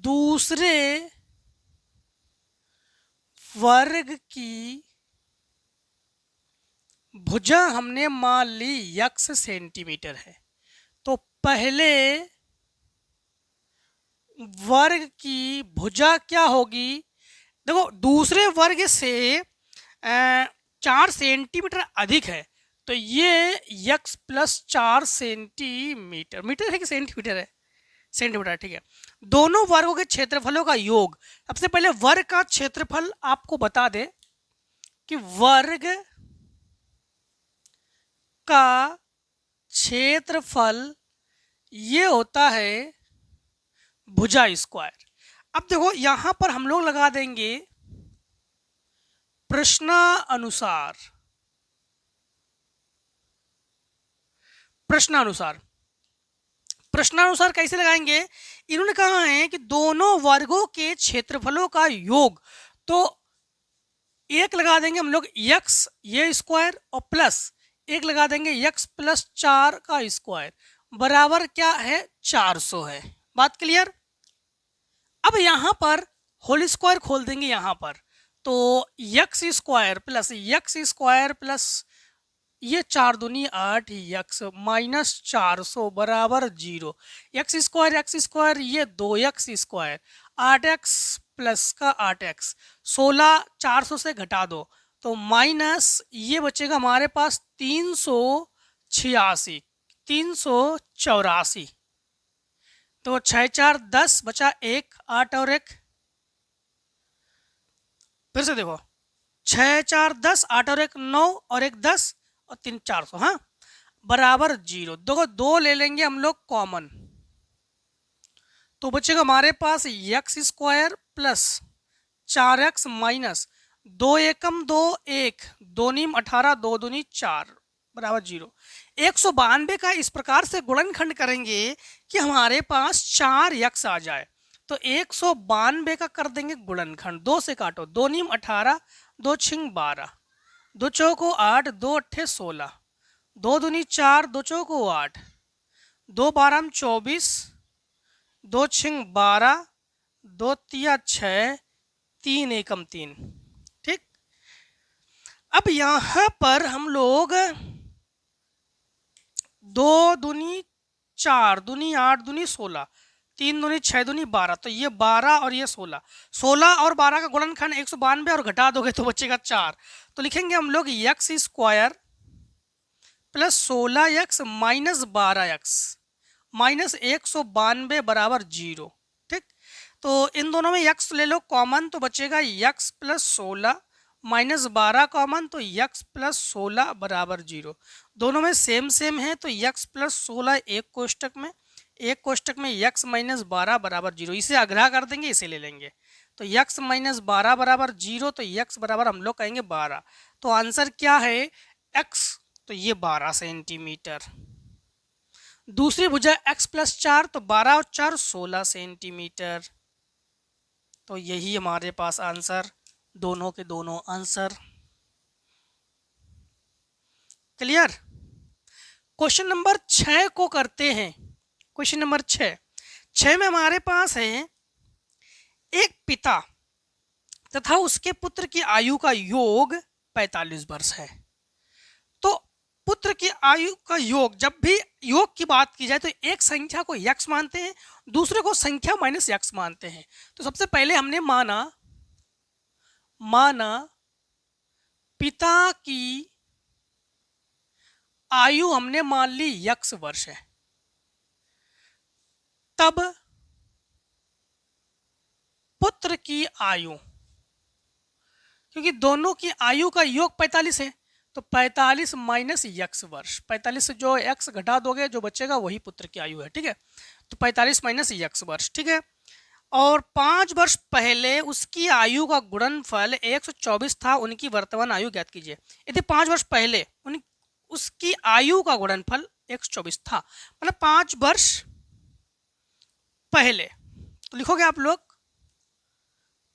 [SPEAKER 1] दूसरे वर्ग की भुजा हमने मान ली x सेंटीमीटर है। तो पहले वर्ग की भुजा क्या होगी? देखो दूसरे वर्ग से 4 सेंटीमीटर अधिक है, तो ये x प्लस 4 सेंटीमीटर, मीटर है कि सेंटीमीटर है? सेंटीमीटर। ठीक है, दोनों वर्गों के क्षेत्रफलों का योग। सबसे पहले वर्ग का क्षेत्रफल आपको बता दे कि वर्ग का क्षेत्रफल ये होता है भुजा स्क्वायर। अब देखो यहां पर हम लोग लगा देंगे प्रश्नानुसार। प्रश्नानुसार प्रश्नानुसार कैसे लगाएंगे? इन्होंने कहा है कि दोनों वर्गों के क्षेत्रफलों का योग, तो एक लगा देंगे हम लोग यक्स ये स्क्वायर और प्लस एक लगा देंगे यक्स प्लस 4 का स्क्वायर बराबर क्या है 400 है। बात क्लियर? अब यहां पर होल स्क्वायर खोल देंगे यहां पर, तो यक्स स्क्वायर प्लस ये 4 दूनी 8 यक्स माइनस 400 बराबर 0। एक्स स्क्वायर ये 2x स्क्वायर 8x प्लस का 8x 16 400 से घटा दो तो माइनस ये बचेगा हमारे पास 384 तो 6 4 10 बचा 1 8 और 1 फिर से देखो 6 4 10 8 और 1 9 और 1 10 और 3 400 हाँ बराबर 0। देखो 2 ले लेंगे हम लोग कॉमन तो बचेगा हमारे पास X square plus 4x minus 2 एकम 2 1 2 नीम 18 2 दूनी 4 बराबर 0। 192 का इस प्रकार से गुणनखंड करेंगे कि हमारे पास 4x आ जाए, तो 192 का कर देंगे गुणनखंड। 2 से काटो 2 नीम 18 2 छिंग 12 2 चौको 8 2 अट्ठे 16 2 दूनी 4 2 चौको 8 2 12 24 2 छिंग 12 2 तिया 6 3 एकम 3। ठीक, अब यहां पर हम लोग 2 दूनी 4 दूनी 8 दूनी 16 3 दूनी 6 दूनी 12 तो ये 12 और ये 16 और 12 का गुणनखंड 192 और घटा दोगे तो बचेगा 4। तो लिखेंगे हम लोग x square plus 16x minus 12x minus 192 बराबर 0। ठीक, तो इन दोनों में x ले लो कॉमन तो बचेगा x प्लस 16 माइनस 12 कॉमन तो x प्लस 16 बराबर 0। दोनों में सेम है तो x प्लस 16 एक कोष्टक में x माइनस 12 बराबर 0। इसे अग्रह कर देंगे, इसे ले लेंगे तो x माइनस 12 बराबर 0 तो x बराबर हम लोग कहेंगे 12। तो आंसर क्या है x, तो ये 12 सेंटीमीटर। दूसरी भुजा x प्लस 4 तो 12 और 4 16 सेंटीमीटर। तो यही हमारे पास आंसर, दोनों के दोनों आंसर क्लियर। क्वेश्चन नंबर 6 को करते हैं। क्वेश्चन नंबर 6 में हमारे पास है एक पिता तथा उसके पुत्र की आयु का योग 45 वर्ष है। तो पुत्र की आयु का योग, जब भी योग की बात की जाए तो एक संख्या को यक्स मानते हैं, दूसरे को संख्या माइनस यक्स मानते हैं। तो सबसे पहले हमने माना पिता की आयु हमने मान ली यक्स वर्ष है, तब पुत्र की आयु, क्योंकि दोनों की आयु का योग 45 है तो 45 माइनस यक्स वर्ष, 45 से जो एक्स घटा दोगे जो बचेगा वही पुत्र की आयु है। ठीक है, तो 45 माइनस यक्स वर्ष। ठीक है, और 5 वर्ष पहले उसकी आयु का गुणनफल 124 था, उनकी वर्तमान आयु ज्ञात कीजिए। यदि 5 वर्ष पहले उसकी आयु का गुणनफल 124 था, मतलब 5 वर्ष पहले, तो लिखोगे आप लोग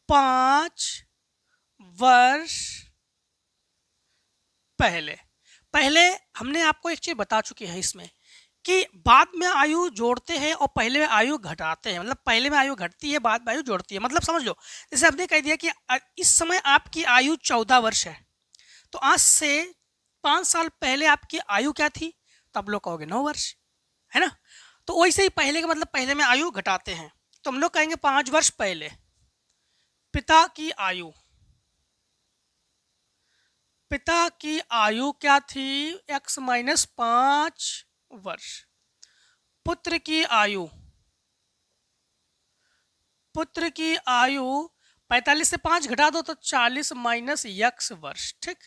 [SPEAKER 1] 5 वर्ष पहले हमने आपको एक चीज बता चुकी है इसमें कि बाद में आयु जोड़ते हैं और पहले में आयु घटाते हैं, मतलब पहले में आयु घटती है बाद में आयु जोड़ती है। मतलब समझ लो, जैसे हमने कह दिया कि इस समय आपकी आयु 14 वर्ष है, तो आज से 5 साल पहले आपकी आयु क्या थी, तो आप लोग कहोगे 9 वर्ष, है ना। तो वैसे ही पहले का मतलब पहले में आयु घटाते हैं, तो हम लोग कहेंगे 5 वर्ष पहले पिता की आयु क्या थी, x माइनस 5 वर्ष। पुत्र की आयु 45 से 5 घटा दो तो 40 माइनस यक्स वर्ष। ठीक,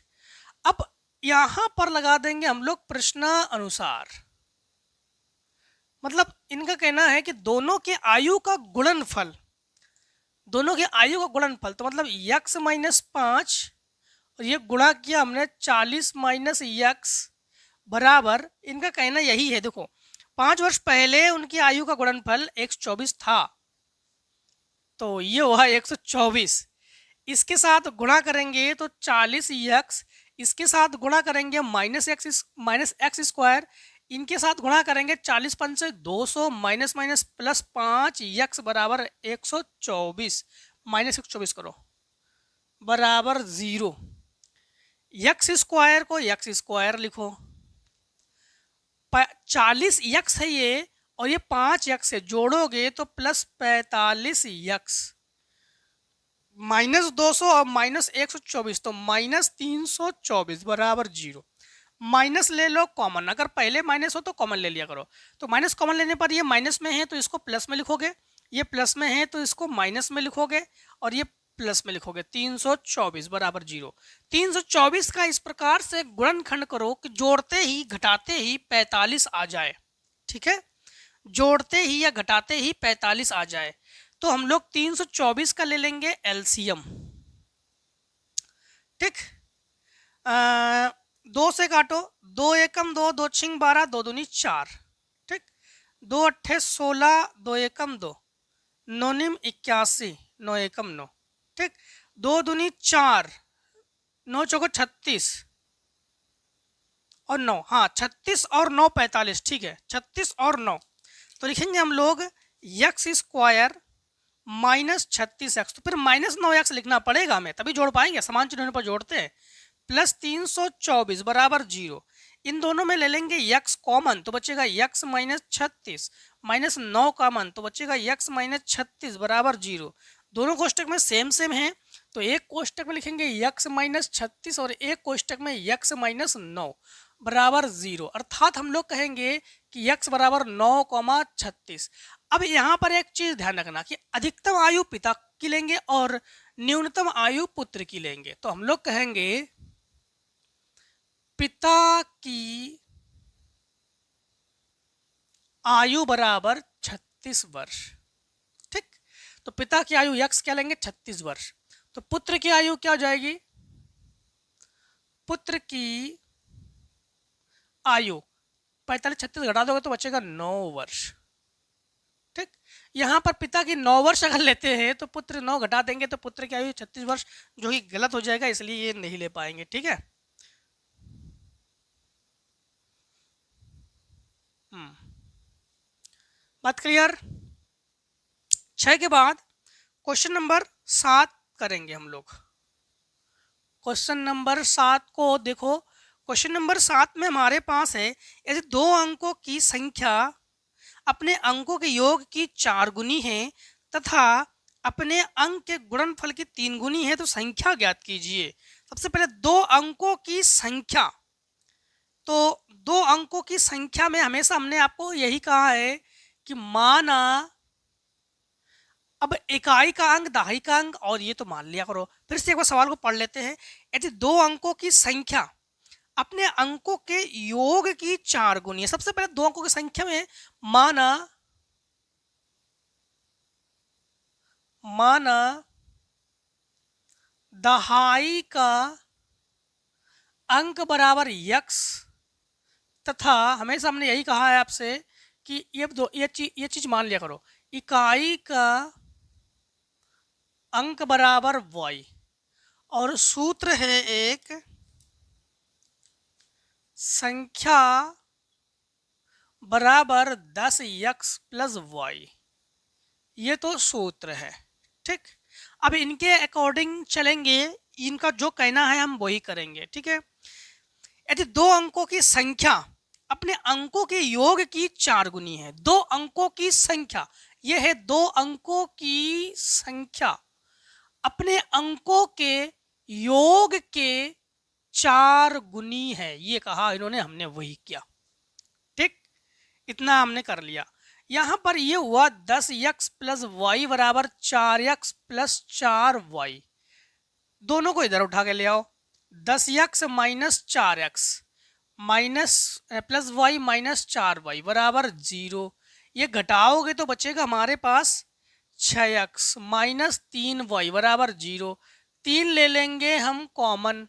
[SPEAKER 1] अब यहां पर लगा देंगे हम लोग प्रश्न अनुसार। मतलब इनका कहना है कि दोनों के आयु का गुणनफल, दोनों के आयु का गुणनफल, तो मतलब यक्स माइनस 5 और ये गुणा किया हमने 40 माइनस यक्स बराबर, इनका कहना यही है। देखो 5 वर्ष पहले उनकी आयु का गुणनफल 124 था, तो ये हुआ 124। इसके साथ गुणा करेंगे तो 40 यक्स, इसके साथ गुणा करेंगे माइनस एक्स स्क्वायर, इनके साथ गुणा करेंगे 40 पंचे 200 माइनस माइनस प्लस 5 यक्स बराबर 124, माइनस 124 करो बराबर 0। यक्स स्क्वायर को यक्स स्क्वायर लिखो, 40 यक्स है ये और ये 5 यक्स है, जोड़ोगे तो प्लस 45 यक्स, माइनस 200 और माइनस 124 तो माइनस 324 बराबर 0। माइनस ले लो कॉमन, अगर पहले माइनस हो तो कॉमन ले लिया करो। तो माइनस कॉमन लेने पर ये माइनस में है तो इसको प्लस में लिखोगे, ये प्लस में है तो इसको माइनस में लिखोगे और ये प्लस में लिखोगे, 324 बराबर 0। 324 का इस प्रकार से गुणनखंड करो कि जोड़ते ही घटाते ही 45 आ जाए। ठीक है, जोड़ते ही या घटाते ही 45 आ जाए। तो हम लोग 324 का ले लेंगे एलसीएम। ठीक, 2 से काटो, 2 एकम 2, 2 छिंग 12, 2 दूनी 4। ठीक, 2 अट्ठे 16, 2 एकम 2, 9 निम 81, 9 एकम 9। ठीक, 2 दूनी 4, 9 चौको 36 और 9, हाँ 36 और 9 45। ठीक है, 36 और 9 तो लिखेंगे हम लोग यक्स स्क्वायर माइनस 36x, तो फिर माइनस 9x लिखना पड़ेगा हमें, तभी जोड़ पाएंगे, समान चिन्हों पर जोड़ते हैं। प्लस 324 बराबर 0, इन दोनों में ले लेंगे यक्स कॉमन तो बचेगा यक्स माइनस 36, माइनस 9 कॉमन तो बचेगा यक्स माइनस 36 बराबर 0। दोनों कोष्टक में सेम सेम है तो एक कोष्टक में लिखेंगे यक्स माइनस 36 और एक कोष्टक में यक्स माइनस 9 बराबर 0, अर्थात हम लोग कहेंगे कि यक्स बराबर 9,36। अब यहाँ पर एक चीज ध्यान रखना कि अधिकतम आयु पिता की लेंगे और न्यूनतम आयु पुत्र की लेंगे, तो हम लोग कहेंगे पिता की आयु बराबर 36 वर्ष। ठीक, तो पिता की आयु यक्स क्या लेंगे 36 वर्ष, तो पुत्र की आयु क्या हो जाएगी, पुत्र की आयु 45 36 घटा दोगे तो बचेगा 9 वर्ष। ठीक, यहां पर पिता की 9 वर्ष अगर लेते हैं तो पुत्र 9 घटा देंगे तो पुत्र की आयु 36 वर्ष, जो कि गलत हो जाएगा, इसलिए ये नहीं ले पाएंगे। ठीक है, बात क्लियर। 6 के बाद क्वेश्चन नंबर 7 करेंगे हम लोग। क्वेश्चन नंबर 7 को देखो, क्वेश्चन नंबर 7 में हमारे पास है यदि 2 अंकों की संख्या अपने अंकों के योग की 4 गुनी है तथा अपने अंक के गुणनफल की 3 गुनी है तो संख्या ज्ञात कीजिए। सबसे पहले 2 अंकों की संख्या, तो 2 अंकों की संख्या में हमेशा हमने आपको यही कहा है कि माना, अब इकाई का अंक दहाई का अंक और ये तो मान लिया करो। फिर से एक बार सवाल को पढ़ लेते हैं। यदि 2 अंकों की संख्या अपने अंकों के योग की 4 गुनी है, सबसे पहले 2 अंकों की संख्या में माना दहाई का अंक बराबर यक्स, तथा हमेशा हमने यही कहा है आपसे कि ये चीज मान लिया करो, इकाई का अंक बराबर y और सूत्र है एक संख्या बराबर 10x प्लस y, ये तो सूत्र है। ठीक, अब इनके अकॉर्डिंग चलेंगे, इनका जो कहना है हम वही करेंगे। ठीक है, यदि 2 अंकों की संख्या अपने अंकों के योग की 4 गुनी है, 2 अंकों की संख्या, यह है 2 अंकों की संख्या अपने अंकों के योग के 4 गुनी है, ये कहा इन्होंने, हमने वही किया। ठीक, इतना हमने कर लिया। यहाँ पर ये हुआ 10x प्लस वाई बराबर 4x प्लस 4y। दोनों को इधर उठा के ले आओ। 10x minus 4x minus plus Y minus 4y बराबर 0। ये घटाओगे तो बचेगा हमारे पास 6x माइनस 3y बराबर 0। 3 ले लेंगे हम कॉमन,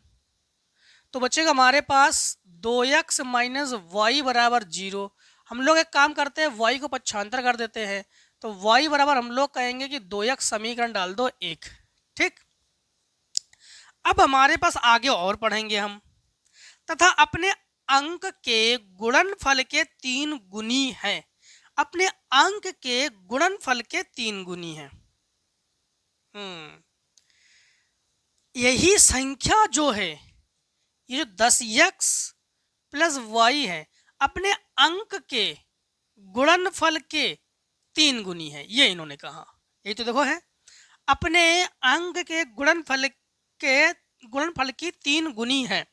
[SPEAKER 1] तो बचेगा हमारे पास 2x माइनस वाई बराबर 0। हम लोग एक काम करते हैं, y को पक्षांतर कर देते हैं, तो y बराबर हम लोग कहेंगे कि 2x समीकरण डाल दो 1। ठीक, अब हमारे पास आगे और पढ़ेंगे हम। तथा अपने अंक के गुणनफल के 3 गुनी है। अपने अंक के गुणनफल के 3 गुनी है। यही संख्या जो है, ये जो 10x प्लस वाई है, अपने अंक के गुणनफल के 3 गुनी है। ये इन्होंने कहा, ये तो देखो है, अपने अंक के गुणनफल की 3 गुनी है।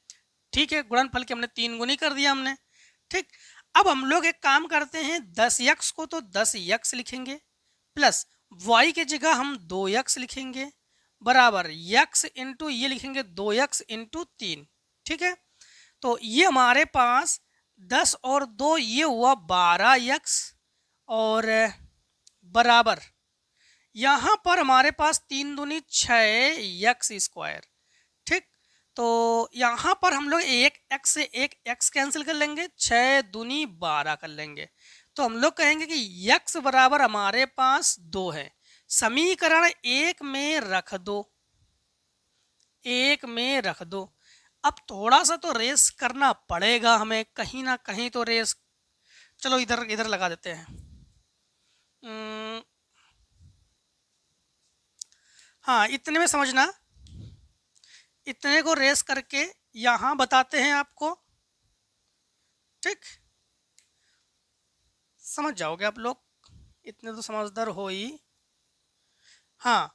[SPEAKER 1] ठीक है, गुणनफल के हमने 3 गुनी कर दिया हमने। ठीक, अब हम लोग एक काम करते हैं, 10x को तो 10x लिखेंगे, प्लस y के जगह हम 2x लिखेंगे, बराबर x इंटू ये लिखेंगे 2x इंटू 3। ठीक है, तो ये हमारे पास 10 और 2 ये हुआ 12x, और बराबर यहाँ पर हमारे पास 3 दूनी 6x स्क्वायर। ठीक, तो यहाँ पर हम लोग एक x से एक x कैंसिल कर लेंगे, 6 दूनी 12 कर लेंगे, तो हम लोग कहेंगे कि x बराबर हमारे पास 2 है। समीकरण 1 में रख दो, 1 में रख दो। अब थोड़ा सा तो रेस करना पड़ेगा हमें, कहीं ना कहीं तो रेस। चलो इधर इधर लगा देते हैं। हाँ, इतने में समझना, इतने को रेस करके यहाँ बताते हैं आपको। ठीक, समझ जाओगे आप लोग, इतने तो समझदार हो ही। हाँ,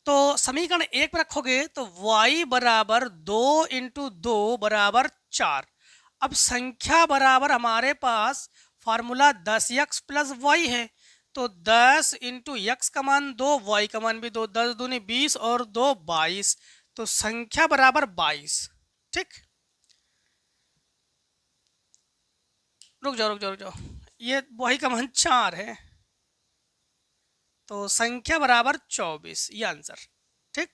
[SPEAKER 1] तो समीकरण 1 पर रखोगे तो y बराबर 2 इंटू 2 बराबर 4। अब संख्या बराबर हमारे पास फार्मूला 10x प्लस वाई है, तो 10 इंटू एक्स का मान 2, y का मान भी 2, 10 दूनी 20 और 2 22, तो संख्या बराबर 22। ठीक, रुक जाओ रुक जाओ रुक जाओ, ये y का मान 4 है, तो संख्या बराबर 24, ये आंसर। ठीक,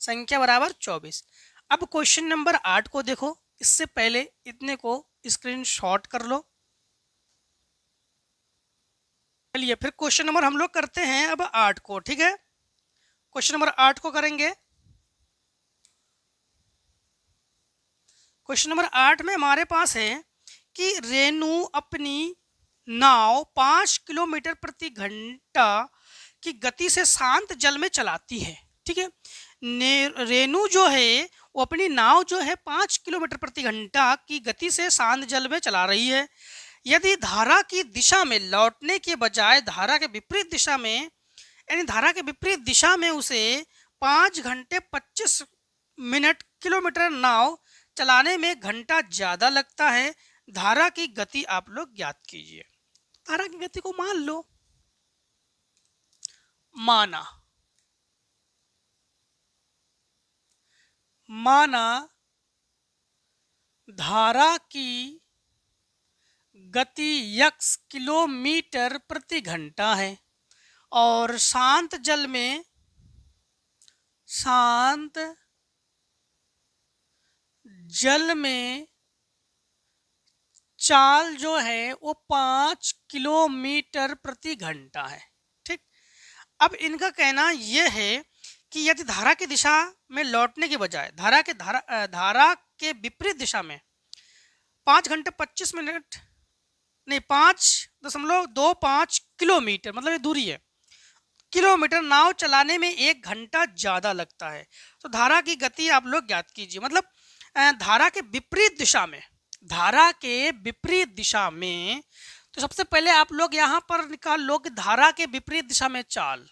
[SPEAKER 1] संख्या बराबर 24। अब क्वेश्चन नंबर 8 को देखो, इससे पहले इतने को स्क्रीनशॉट कर लो। चलिए फिर क्वेश्चन नंबर हम लोग करते हैं अब 8 को। ठीक है, क्वेश्चन नंबर 8 को करेंगे। क्वेश्चन नंबर 8 में हमारे पास है कि रेणु अपनी नाव 5 किलोमीटर प्रति घंटा की गति से शांत जल में चलाती है। ठीक है, रेणु जो है वो अपनी नाव जो है 5 किलोमीटर प्रति घंटा की गति से शांत जल में चला रही है। यदि धारा की दिशा में लौटने के बजाय धारा के विपरीत दिशा में, यानी धारा के विपरीत दिशा में उसे 5 घंटे 25 मिनट किलोमीटर नाव चलाने में घंटा ज्यादा लगता है, धारा की गति आप लोग ज्ञात कीजिए। धारा की गति को मान लो, माना धारा की गति x किलोमीटर प्रति घंटा है और शांत जल में चाल जो है वो 5 किलोमीटर प्रति घंटा है। ठीक, अब इनका कहना यह है कि यदि धारा की दिशा में लौटने के बजाय धारा के विपरीत दिशा में 5 घंटे 25 मिनट नहीं 5.25 किलोमीटर, मतलब ये दूरी है, किलोमीटर नाव चलाने में 1 घंटा ज्यादा लगता है, तो धारा की गति आप लोग ज्ञात कीजिए। मतलब धारा के विपरीत दिशा में, तो सबसे पहले आप लोग यहां पर निकाल लो कि धारा के विपरीत दिशा में चाल,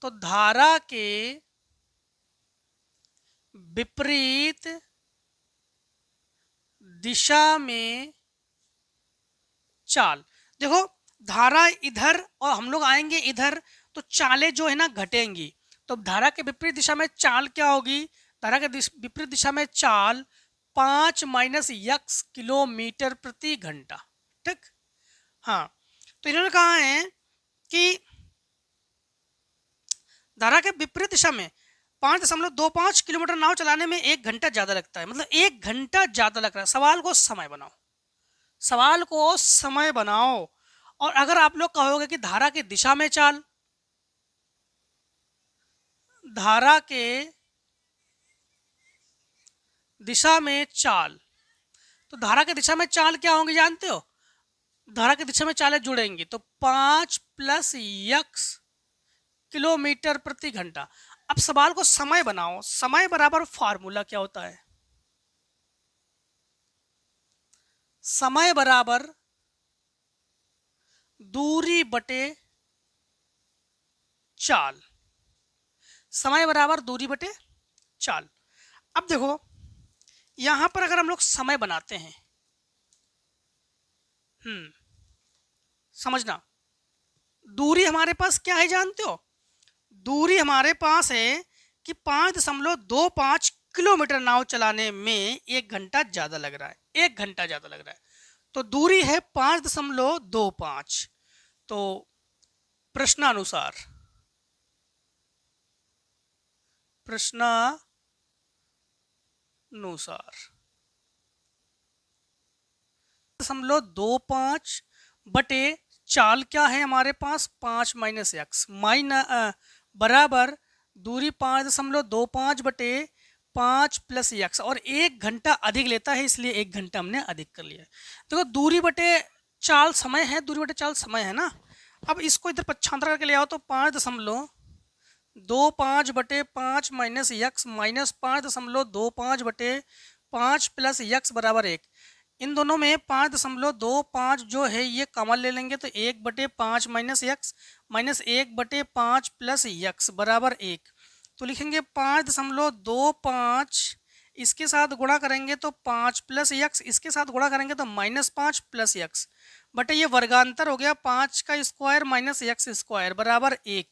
[SPEAKER 1] तो धारा के विपरीत दिशा में चाल। देखो धारा इधर और हम लोग आएंगे इधर, तो चालें जो है ना घटेंगी। तो धारा के विपरीत दिशा में चाल क्या होगी? धारा के विपरीत दिशा में चाल 5 माइनस यक्स किलोमीटर प्रति घंटा। ठीक, हाँ। तो इन्होंने कहा है कि धारा के विपरीत दिशा में 5.25 किलोमीटर नाव चलाने में 1 घंटा ज्यादा लगता है, मतलब 1 घंटा ज्यादा लग रहा है। सवाल को समय बनाओ, सवाल को समय बनाओ। और अगर आप लोग कहोगे कि धारा की दिशा में चाल, धारा के दिशा में चाल, तो धारा की दिशा में चाल क्या होंगी जानते हो? धारा की दिशा में चालें जुड़ेंगी, तो 5 प्लस यक्स किलोमीटर प्रति घंटा। अब सवाल को समय बनाओ। समय बराबर फार्मूला क्या होता है? समय बराबर दूरी बटे चाल। समय बराबर दूरी बटे चाल। अब देखो यहां पर अगर हम लोग समय बनाते हैं, समझना, दूरी हमारे पास क्या है जानते हो? दूरी हमारे पास है कि 5.25 किलोमीटर नाव चलाने में 1 घंटा ज्यादा लग रहा है, 1 घंटा ज्यादा लग रहा है। तो दूरी है 5.25। तो प्रश्नानुसार 5.25 बटे चाल क्या है हमारे पास? 5 माइनस एक्स बराबर दूरी 5.25 बटे 5 प्लस एक्स, और 1 घंटा अधिक लेता है इसलिए 1 घंटा हमने अधिक कर लिया। देखो दूरी बटे चाल समय है, दूरी बटे चाल समय है ना। अब इसको इधर पक्षांतर करके ले आओ तो 5.25 बटे 5 माइनस एक्स माइनस 5.25 बटे 5 प्लस एक्स बराबर 1। इन दोनों में 5.25 जो है ये कॉमन ले लेंगे, तो 1 बटे 5 माइनस एक्स माइनस 1 बटे 5 प्लस एक्स बराबर 1। तो लिखेंगे 5.25, इसके साथ गुणा करेंगे तो 5 प्लस एक्स, इसके साथ गुणा करेंगे तो -5 प्लस एक्स बटे ये वर्गांतर हो गया 5 का स्क्वायर माइनस एक्स स्क्वायर बराबर 1।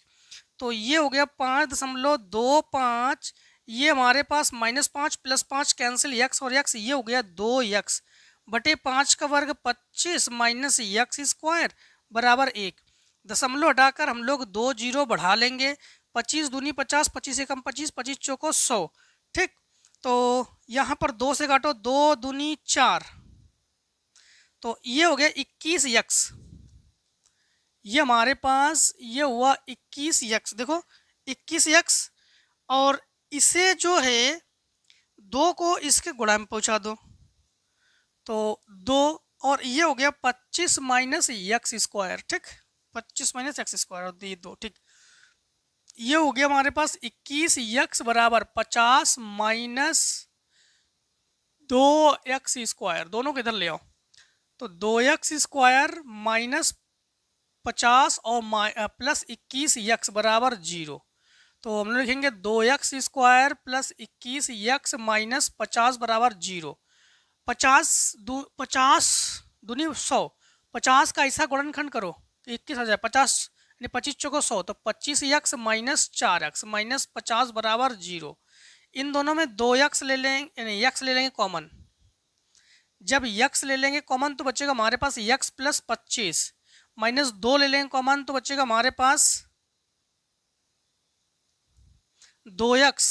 [SPEAKER 1] तो ये हो गया 5.25, ये हमारे पास -5 प्लस 5 कैंसिल एक्स और एक्स, ये हो गया 2x बटे 5 का वर्ग 25 माइनस एक्स स्क्वायर बराबर 1। दशमलव हटाकर हम लोग 2 जीरो बढ़ा लेंगे। 25 दूनी 50, 25 एकम 25, 25 चौको 100। ठीक, तो यहाँ पर 2 से काटो, 2 दूनी 4, तो ये हो गया 21x। ये हमारे पास ये हुआ 21x। देखो 21x, और इसे जो है 2 को इसके गुणा में पहुंचा दो तो 2, और ये हो गया 25 माइनस एक्स स्क्वायर। ठीक, 25 माइनस एक्स स्क्वायर और ये 2। ठीक, ये हो गया हमारे पास 21x बराबर 50 माइनस 2x स्क्वायर। दोनों को इधर ले आओ तो 2x स्क्वायर माइनस 50 और प्लस 21x बराबर 0। तो हम लोग लिखेंगे 2x square plus 21x minus 50 बराबर 0। 50 दूनी 100, 50 का ऐसा गुणनखंड करो तो 21 आ जाए, 50 यानी 25 चौको 100, तो 25x माइनस 4x माइनस 50 बराबर 0। इन दोनों में 2x ले लेंगे, यानी x ले लेंगे कॉमन। जब x ले लेंगे कॉमन तो बचेगा हमारे पास x प्लस 25, माइनस 2 ले लेंगे कॉमन तो बचेगा हमारे पास 2x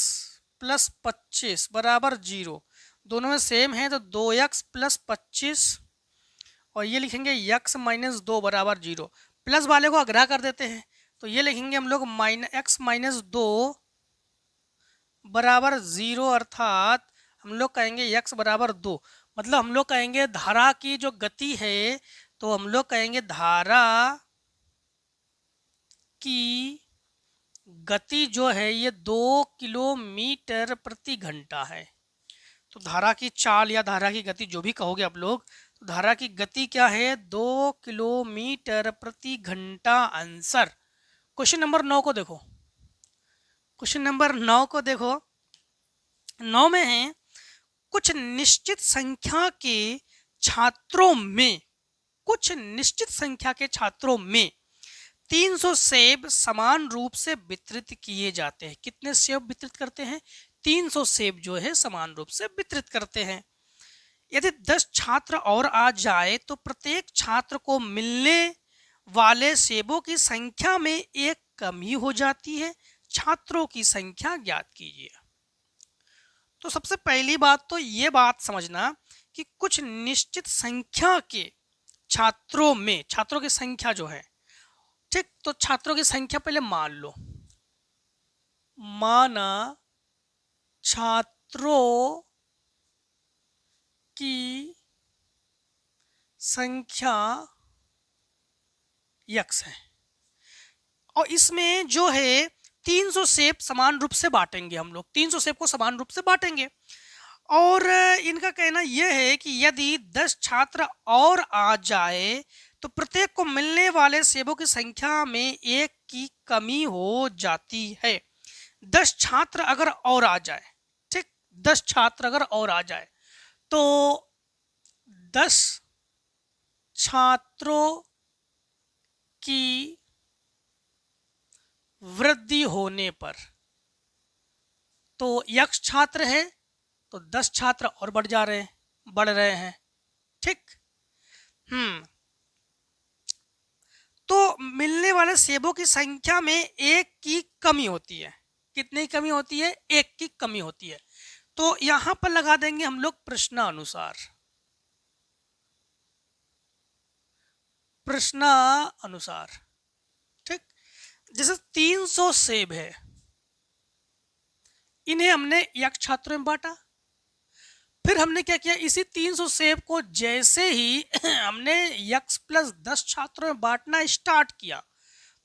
[SPEAKER 1] प्लस 25 बराबर 0। दोनों में सेम है तो 2x प्लस 25, और ये लिखेंगे x माइनस 2 बराबर 0। प्लस वाले को अग्रह कर देते हैं तो ये लिखेंगे हम लोग x माइनस 2 बराबर 0, अर्थात हम लोग कहेंगे x बराबर 2। मतलब हम लोग कहेंगे धारा की जो गति है, तो हम लोग कहेंगे धारा की गति जो है ये 2 किलोमीटर प्रति घंटा है। तो धारा की चाल या धारा की गति जो भी कहोगे आप लोग, तो धारा की गति क्या है? 2 किलोमीटर प्रति घंटा आंसर। क्वेश्चन नंबर 9 को देखो, क्वेश्चन नंबर 9 को देखो। 9 में है कुछ निश्चित संख्या के छात्रों में कुछ निश्चित संख्या के छात्रों में 300 सेब समान रूप से वितरित किए जाते हैं। कितने सेब वितरित करते हैं? 300 सेब जो है समान रूप से वितरित करते हैं। यदि 10 छात्र और आ जाए तो प्रत्येक छात्र को मिलने वाले सेबों की संख्या में एक कमी हो जाती है। छात्रों की संख्या ज्ञात कीजिए। तो सबसे पहली बात तो ये बात समझना कि कुछ निश्चित संख्या के छात्रों में, छात्रों की संख्या जो है, ठीक, तो छात्रों की संख्या पहले मान लो। माना छात्रों की संख्या x है और इसमें जो है 300 सेब समान रूप से बांटेंगे हम लोग, 300 सेब को समान रूप से बांटेंगे। और इनका कहना यह है कि यदि 10 छात्र और आ जाए तो प्रत्येक को मिलने वाले सेबों की संख्या में एक की कमी हो जाती है। 10 छात्र अगर और आ जाए, ठीक, 10 छात्र अगर और आ जाए तो 10 छात्रों की वृद्धि होने पर, तो x छात्र है तो 10 छात्र और बढ़ रहे हैं, ठीक। तो मिलने वाले सेबों की संख्या में एक की कमी होती है। कितनी कमी होती है? एक की कमी होती है। तो यहां पर लगा देंगे हम लोग प्रश्नानुसार। प्रश्नानुसार, ठीक। जैसे 300 सेब है, इन्हें हमने x छात्रों में बांटा। फिर हमने क्या किया, इसी 300 सेब को जैसे ही हमने x प्लस 10 छात्रों में बांटना स्टार्ट किया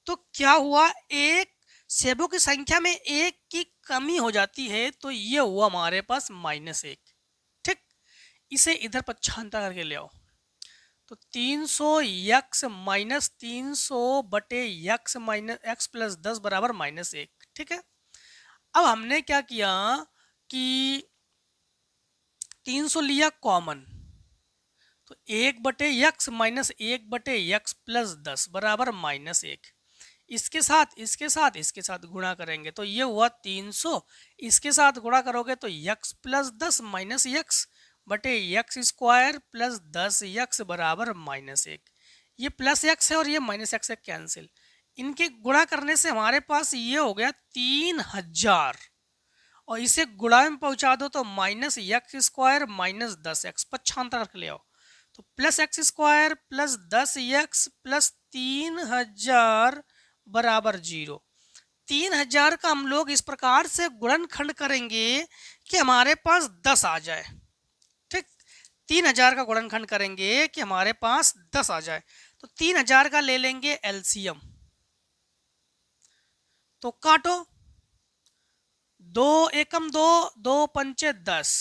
[SPEAKER 1] तो क्या हुआ, एक सेबों की संख्या में एक की कमी हो जाती है। तो ये हुआ हमारे पास -1, ठीक। इसे इधर पक्षांतर करके ले आओ तो 300x माइनस 300 बटे x माइनस x प्लस 10 बराबर -1, ठीक है। अब हमने क्या किया कि 300 लिया कॉमन, तो 1 बटे x माइनस 1 बटे x प्लस 10 बराबर -1। इसके साथ गुणा करेंगे तो ये हुआ 300, इसके साथ गुणा करोगे तो x प्लस 10 माइनस x बटे x स्क्वायर प्लस 10x बराबर -1। ये प्लस x है और ये -x है, कैंसिल। इनके गुणा करने से हमारे पास ये हो गया 3000 और इसे गुणा में पहुंचा दो तो -x स्क्वायर माइनस 10x, पक्षांतर करके ले आओ तो plus x square plus 10x plus 3000 बराबर 0। 3000 का हम लोग इस प्रकार से गुणनखंड करेंगे कि हमारे पास 10 आ जाए, ठीक। 3000 का गुणनखंड करेंगे कि हमारे पास 10 आ जाए तो 3000 का ले लेंगे एलसीएम, तो काटो, 2 एकम 2, 2 पंचे 10,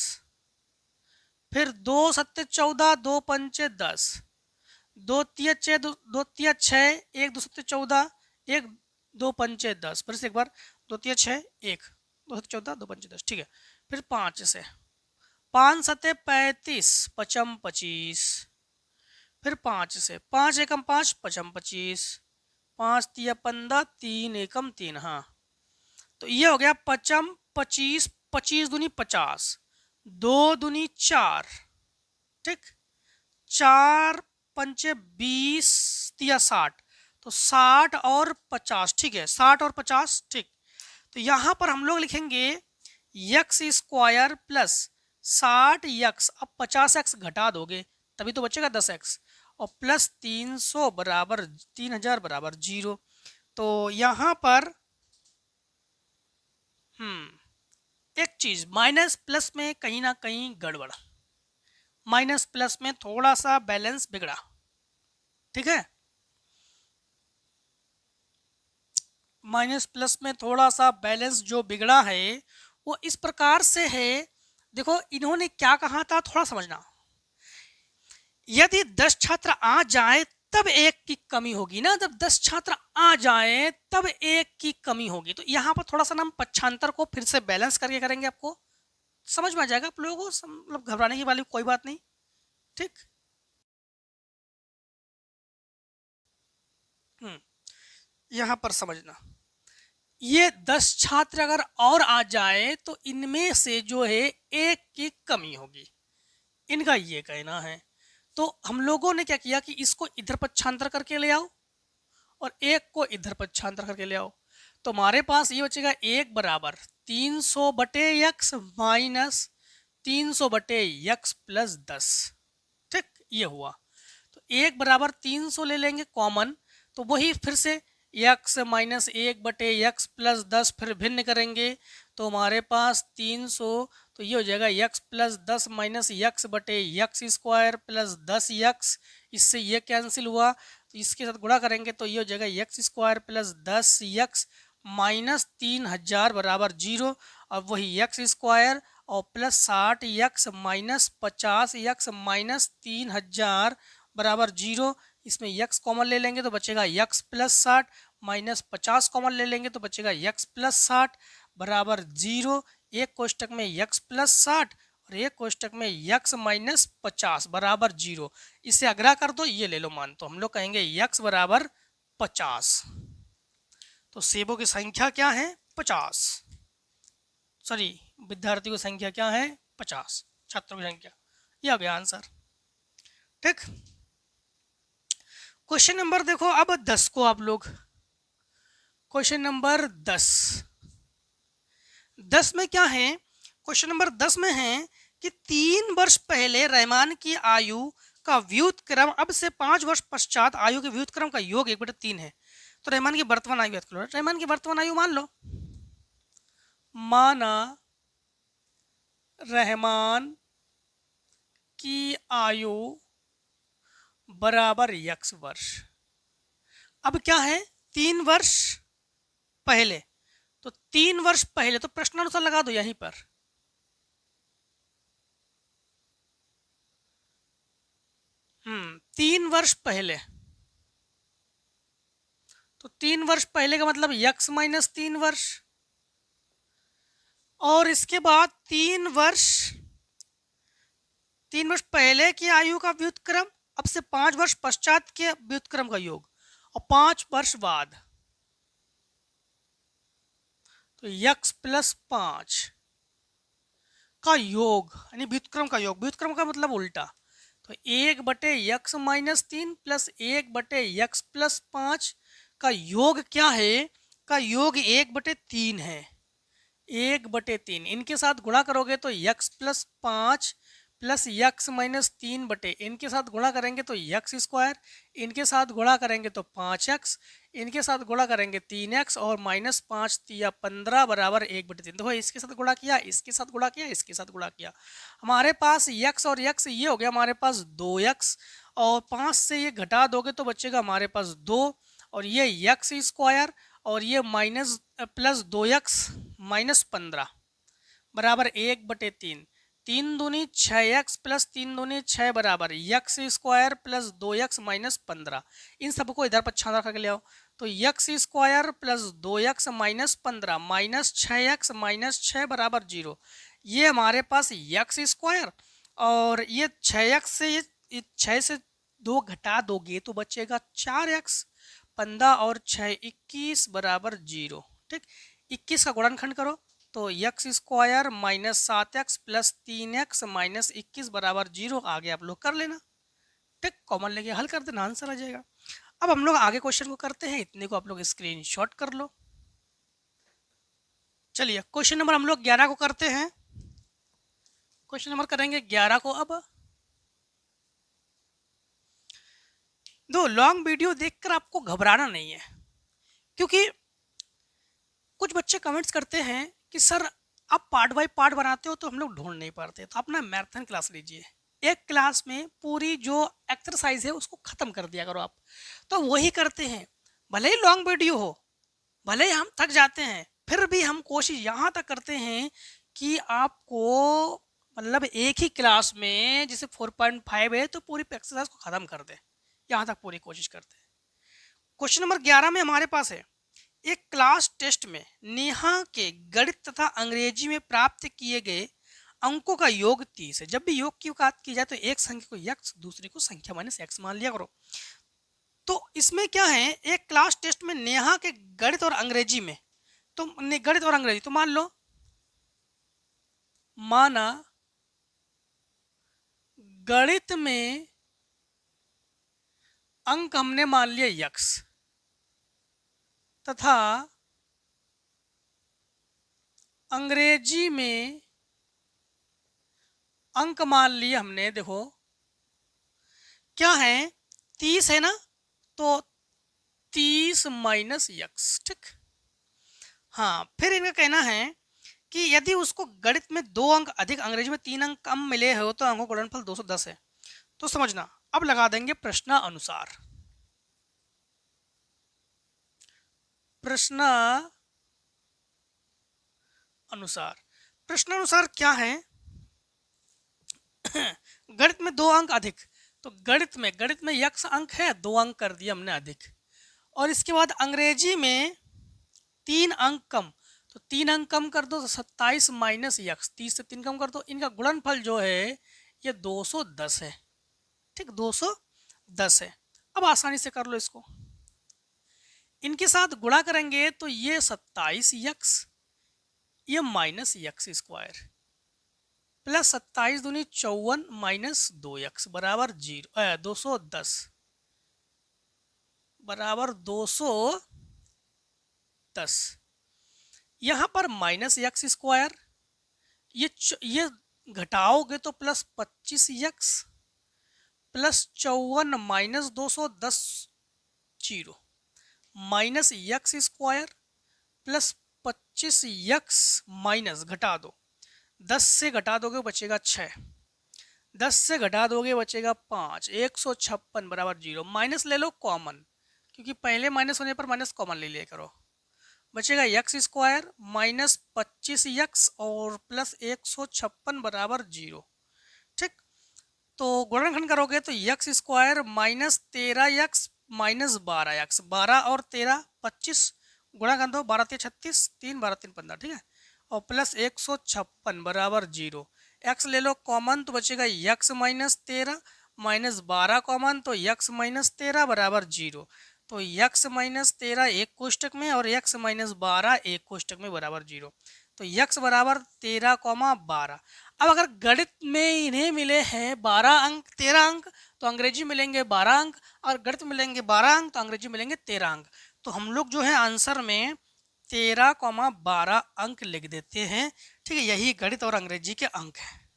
[SPEAKER 1] फिर 2 सत्ते 14, 2 पंचे 10, 2 तिया 6, 2 तिया 6, 1 2 सत्ते 14, 1 2 पंचे 10, फिर से एक बार 2 तिया 6, 1 2 सत्ते 14, 2 पंचे 10, ठीक है। फिर 5 से 5 सत्ते 35, 5 25, फिर 5 से 5 एकम 5, 5 25, 5 तिया 15, 3 एकम 3, हाँ। तो ये हो गया 5 25, 25 दूनी 50, 2 दूनी 4, ठीक, 4 पंचे 20 तिया 60, तो 60 और 50, ठीक है, 60 और 50, ठीक। तो यहां पर हम लोग लिखेंगे x स्क्वायर प्लस 60x, अब 50x घटा दोगे तभी तो बचेगा 10x, और प्लस 300 बराबर 3000 बराबर 0। तो यहां पर एक चीज, माइनस प्लस में कहीं ना कहीं गड़बड़, माइनस प्लस में थोड़ा सा बैलेंस बिगड़ा, ठीक है। माइनस प्लस में थोड़ा सा बैलेंस जो बिगड़ा है वो इस प्रकार से है, देखो इन्होंने क्या कहा था, थोड़ा समझना। यदि 10 छात्र आ जाए तब एक की कमी होगी ना, जब 10 छात्र आ जाए तब एक की कमी होगी। तो यहाँ पर थोड़ा सा ना हम पक्षांतर को फिर से बैलेंस करके करेंगे, आपको समझ में आ जाएगा। आप लोगों को मतलब घबराने की वाली कोई बात नहीं, ठीक। यहाँ पर समझना, ये 10 छात्र अगर और आ जाए तो इनमें से जो है एक की कमी होगी, इनका ये कहना है। तो हम लोगों ने क्या किया कि इसको इधर पक्षांतर करके ले आओ और एक को इधर पक्षांतर करके ले आओ, तो हमारे पास ये बचेगा एक बराबर 300 बटे यक्स माइनस 300 बटे यक्स प्लस 10। ठीक, ये हुआ। तो एक बराबर 300 ले लेंगे कॉमन, तो वही फिर से यक्स माइनस 1 बटे यक्स प्लस 10 फिर भिन्न करेंगे तो हमारे पास 300, तो ये हो जाएगा यक्स प्लस 10 माइनस यक्स बटे यक्स स्क्वायर प्लस 10 यक्स, इससे ये कैंसिल हुआ, तो इसके साथ गुणा करेंगे तो ये हो जाएगा x square plus 10 x minus 3000 बराबर 0, और वही यक्स स्क्वायर और plus 60 x minus 50 x minus 3000 बराबर 0। इसमें यक्स कॉमन ले लेंगे तो बचेगा यक्स प्लस 60 माइनस 50 कॉमन ले लेंगे तो बचेगा यक्स प्लस 60 बराबर 0। एक कोष्टक में यक्स प्लस 60 और एक कोष्टक में यक्स माइनस 50 बराबर 0। इसे अग्रा कर दो, ये ले लो मान, तो हम लोग कहेंगे यक्स बराबर 50। तो सेबों की संख्या क्या है 50, सॉरी विद्यार्थियों की संख्या क्या है 50, छात्रों की संख्या, यह आ गया आंसर। ठीक, क्वेश्चन नंबर देखो अब 10 को आप लोग, क्वेश्चन नंबर 10 में क्या है, क्वेश्चन नंबर 10 में है कि 3 वर्ष पहले रहमान की आयु का व्युत्क्रम अब से 5 वर्ष पश्चात आयु के व्युत्क्रम का योग 1/3 है। तो रहमान की वर्तमान आयु याद करो, रहमान की वर्तमान आयु मान लो, माना रहमान की आयु बराबर यक्स वर्ष। अब क्या है 3 वर्ष पहले, तो 3 वर्ष पहले तो प्रश्नानुसार लगा दो यहीं पर, तीन वर्ष पहले, तो 3 वर्ष पहले का मतलब यक्स माइनस 3 वर्ष, और इसके बाद 3 वर्ष पहले की आयु का व्युत्क्रम अब से 5 वर्ष पश्चात के व्युत्क्रम का योग, और 5 वर्ष बाद तो यक्स प्लस 5 का योग, यानी व्युत्क्रम का योग, व्युत्क्रम का मतलब उल्टा, तो 1 बटे यक्स माइनस 3 प्लस 1 बटे यक्स प्लस 5 का योग क्या है, का योग 1/3 है, 1/3, इनके साथ गुणा करोगे तो x plus 5 plus x minus 3 बटे, इनके साथ गुणा करेंगे तो यक्स स्क्वायर, इनके साथ गुणा करेंगे तो 5x, इनके साथ गुणा करेंगे 3x और माइनस 5 या 15 बराबर 1/3। देखो इसके साथ गुणा किया, इसके साथ गुणा किया, इसके साथ गुणा किया, हमारे पास x और x ये हो गया हमारे पास 2x, और 5 से ये घटा दोगे तो बचेगा हमारे पास 2, और ये यक्स स्क्वायर और ये माइनस प्लस 2x माइनस 15 बराबर 1/3, 3 दूनी 6x प्लस 3 दूनी 6 बराबर x square plus 2x minus 15। इन सबको इधर पक्षांतर करके ले आओ, तो x square plus 2x minus 15 minus 6x minus 6 बराबर 0। ये हमारे पास यक्स स्क्वायर और ये 6x से ये 6 से 2 घटा दोगे तो बचेगा 4x, 15 और 6 21 बराबर 0। ठीक, 21 का गुणनखंड करो तो x square minus 7x plus 3x minus 21 बराबर 0, आगे आप लोग कर लेना। ठीक, कॉमन लेके हल कर देना, आंसर आ जाएगा। अब हम लोग आगे क्वेश्चन को करते हैं, इतने को आप लोग स्क्रीनशॉट कर लो। चलिए क्वेश्चन नंबर हम लोग 11 को करते हैं, क्वेश्चन नंबर करेंगे 11 को। अब दो लॉन्ग वीडियो देखकर आपको घबराना नहीं है, क्योंकि कुछ बच्चे कमेंट्स करते हैं कि सर आप पार्ट बाय पार्ट बनाते हो तो हम लोग ढूंढ नहीं पाते, तो अपना मैराथन क्लास लीजिए, एक क्लास में पूरी जो एक्सरसाइज है उसको ख़त्म कर दिया करो आप। तो वही करते हैं, भले ही लॉन्ग वीडियो हो, भले ही हम थक जाते हैं, फिर भी हम कोशिश यहाँ तक करते हैं कि आपको मतलब एक ही क्लास में जैसे 4.5 है तो पूरी एक्सरसाइज को ख़त्म कर दे, यहाँ तक पूरी कोशिश करते हैं। क्वेश्चन नंबर 11 में हमारे पास है, एक क्लास टेस्ट में नेहा के गणित तथा अंग्रेजी में प्राप्त किए गए अंकों का योग 30 है। जब भी योग की बात की जाए तो एक संख्या को यक्स दूसरे को संख्या माइनस एक्स मान लिया करो। तो इसमें क्या है, एक क्लास टेस्ट में नेहा के गणित और अंग्रेजी में, तो गणित और अंग्रेजी, तो मान लो, माना गणित में अंक हमने मान लिया यक्स तथा अंग्रेजी में अंक मान लिए हमने, देखो क्या है, 30 है ना, तो 30 माइनस यक्स, ठीक। हाँ, फिर इनका कहना है कि यदि उसको गणित में 2 अंक अधिक, अंग्रेजी में 3 अंक कम मिले हो तो अंकों का गुणनफल 210 है। तो समझना, अब लगा देंगे प्रश्नानुसार। प्रश्नानुसार क्या है, गणित में 2 अंक अधिक, तो गणित में यक्स अंक है, 2 अंक कर दिया हमने अधिक, और इसके बाद अंग्रेजी में 3 अंक कम, तो 3 अंक कम कर दो तो 27 माइनस यक्स, 30 से 3 कम कर दो, इनका गुणनफल जो है ये 210 है, ठीक, 210 है। अब आसानी से कर लो इसको, इनके साथ गुणा करेंगे तो ये 27 यक्स, ये माइनस यक्स स्क्वायर, प्लस 27 दूनी 54 माइनस 2 यक्स बराबर 210 बराबर 210। यहाँ पर माइनस यक्स स्क्वायर, ये घटाओगे तो plus 25 x plus 54 minus 210 zero, minus x square plus 25 x minus, घटा दो, 10 से घटा दोगे बचेगा 6, 10 से घटा दोगे बचेगा 5, 156 बराबर 0, माइनस ले लो कॉमन, क्योंकि पहले माइनस होने पर माइनस कॉमन ले लिया करो, बचेगा यक्स स्क्वायर माइनस 25 यक्स और प्लस 156 बराबर 0, ठीक। तो गुणनखंड करोगे तो x square minus 13 x minus 12 x, 12 और 13 25, गुणा कर दो, 12 3 36, 3 12 3 15, ठीक है, और प्लस 156 बराबर 0, एक्स ले लो कॉमन तो बचेगा यक्स माइनस 13 माइनस 12 कॉमन, तो यक्स माइनस 13 बराबर 0, तो यक्स माइनस 13 एक कोष्टक में और यक्स माइनस 12 एक कोष्टक में बराबर 0, तो यक्स बराबर 13,12। अब अगर गणित में इन्हें मिले हैं 12 अंक 13 अंक, तो अंग्रेजी मिलेंगे 12 अंक, और गणित मिलेंगे 12 अंक तो अंग्रेजी मिलेंगे 13 अंक। तो हम लोग जो है आंसर में 13,12 अंक लिख देते हैं, ठीक है, यही गणित और अंग्रेजी के अंक हैं,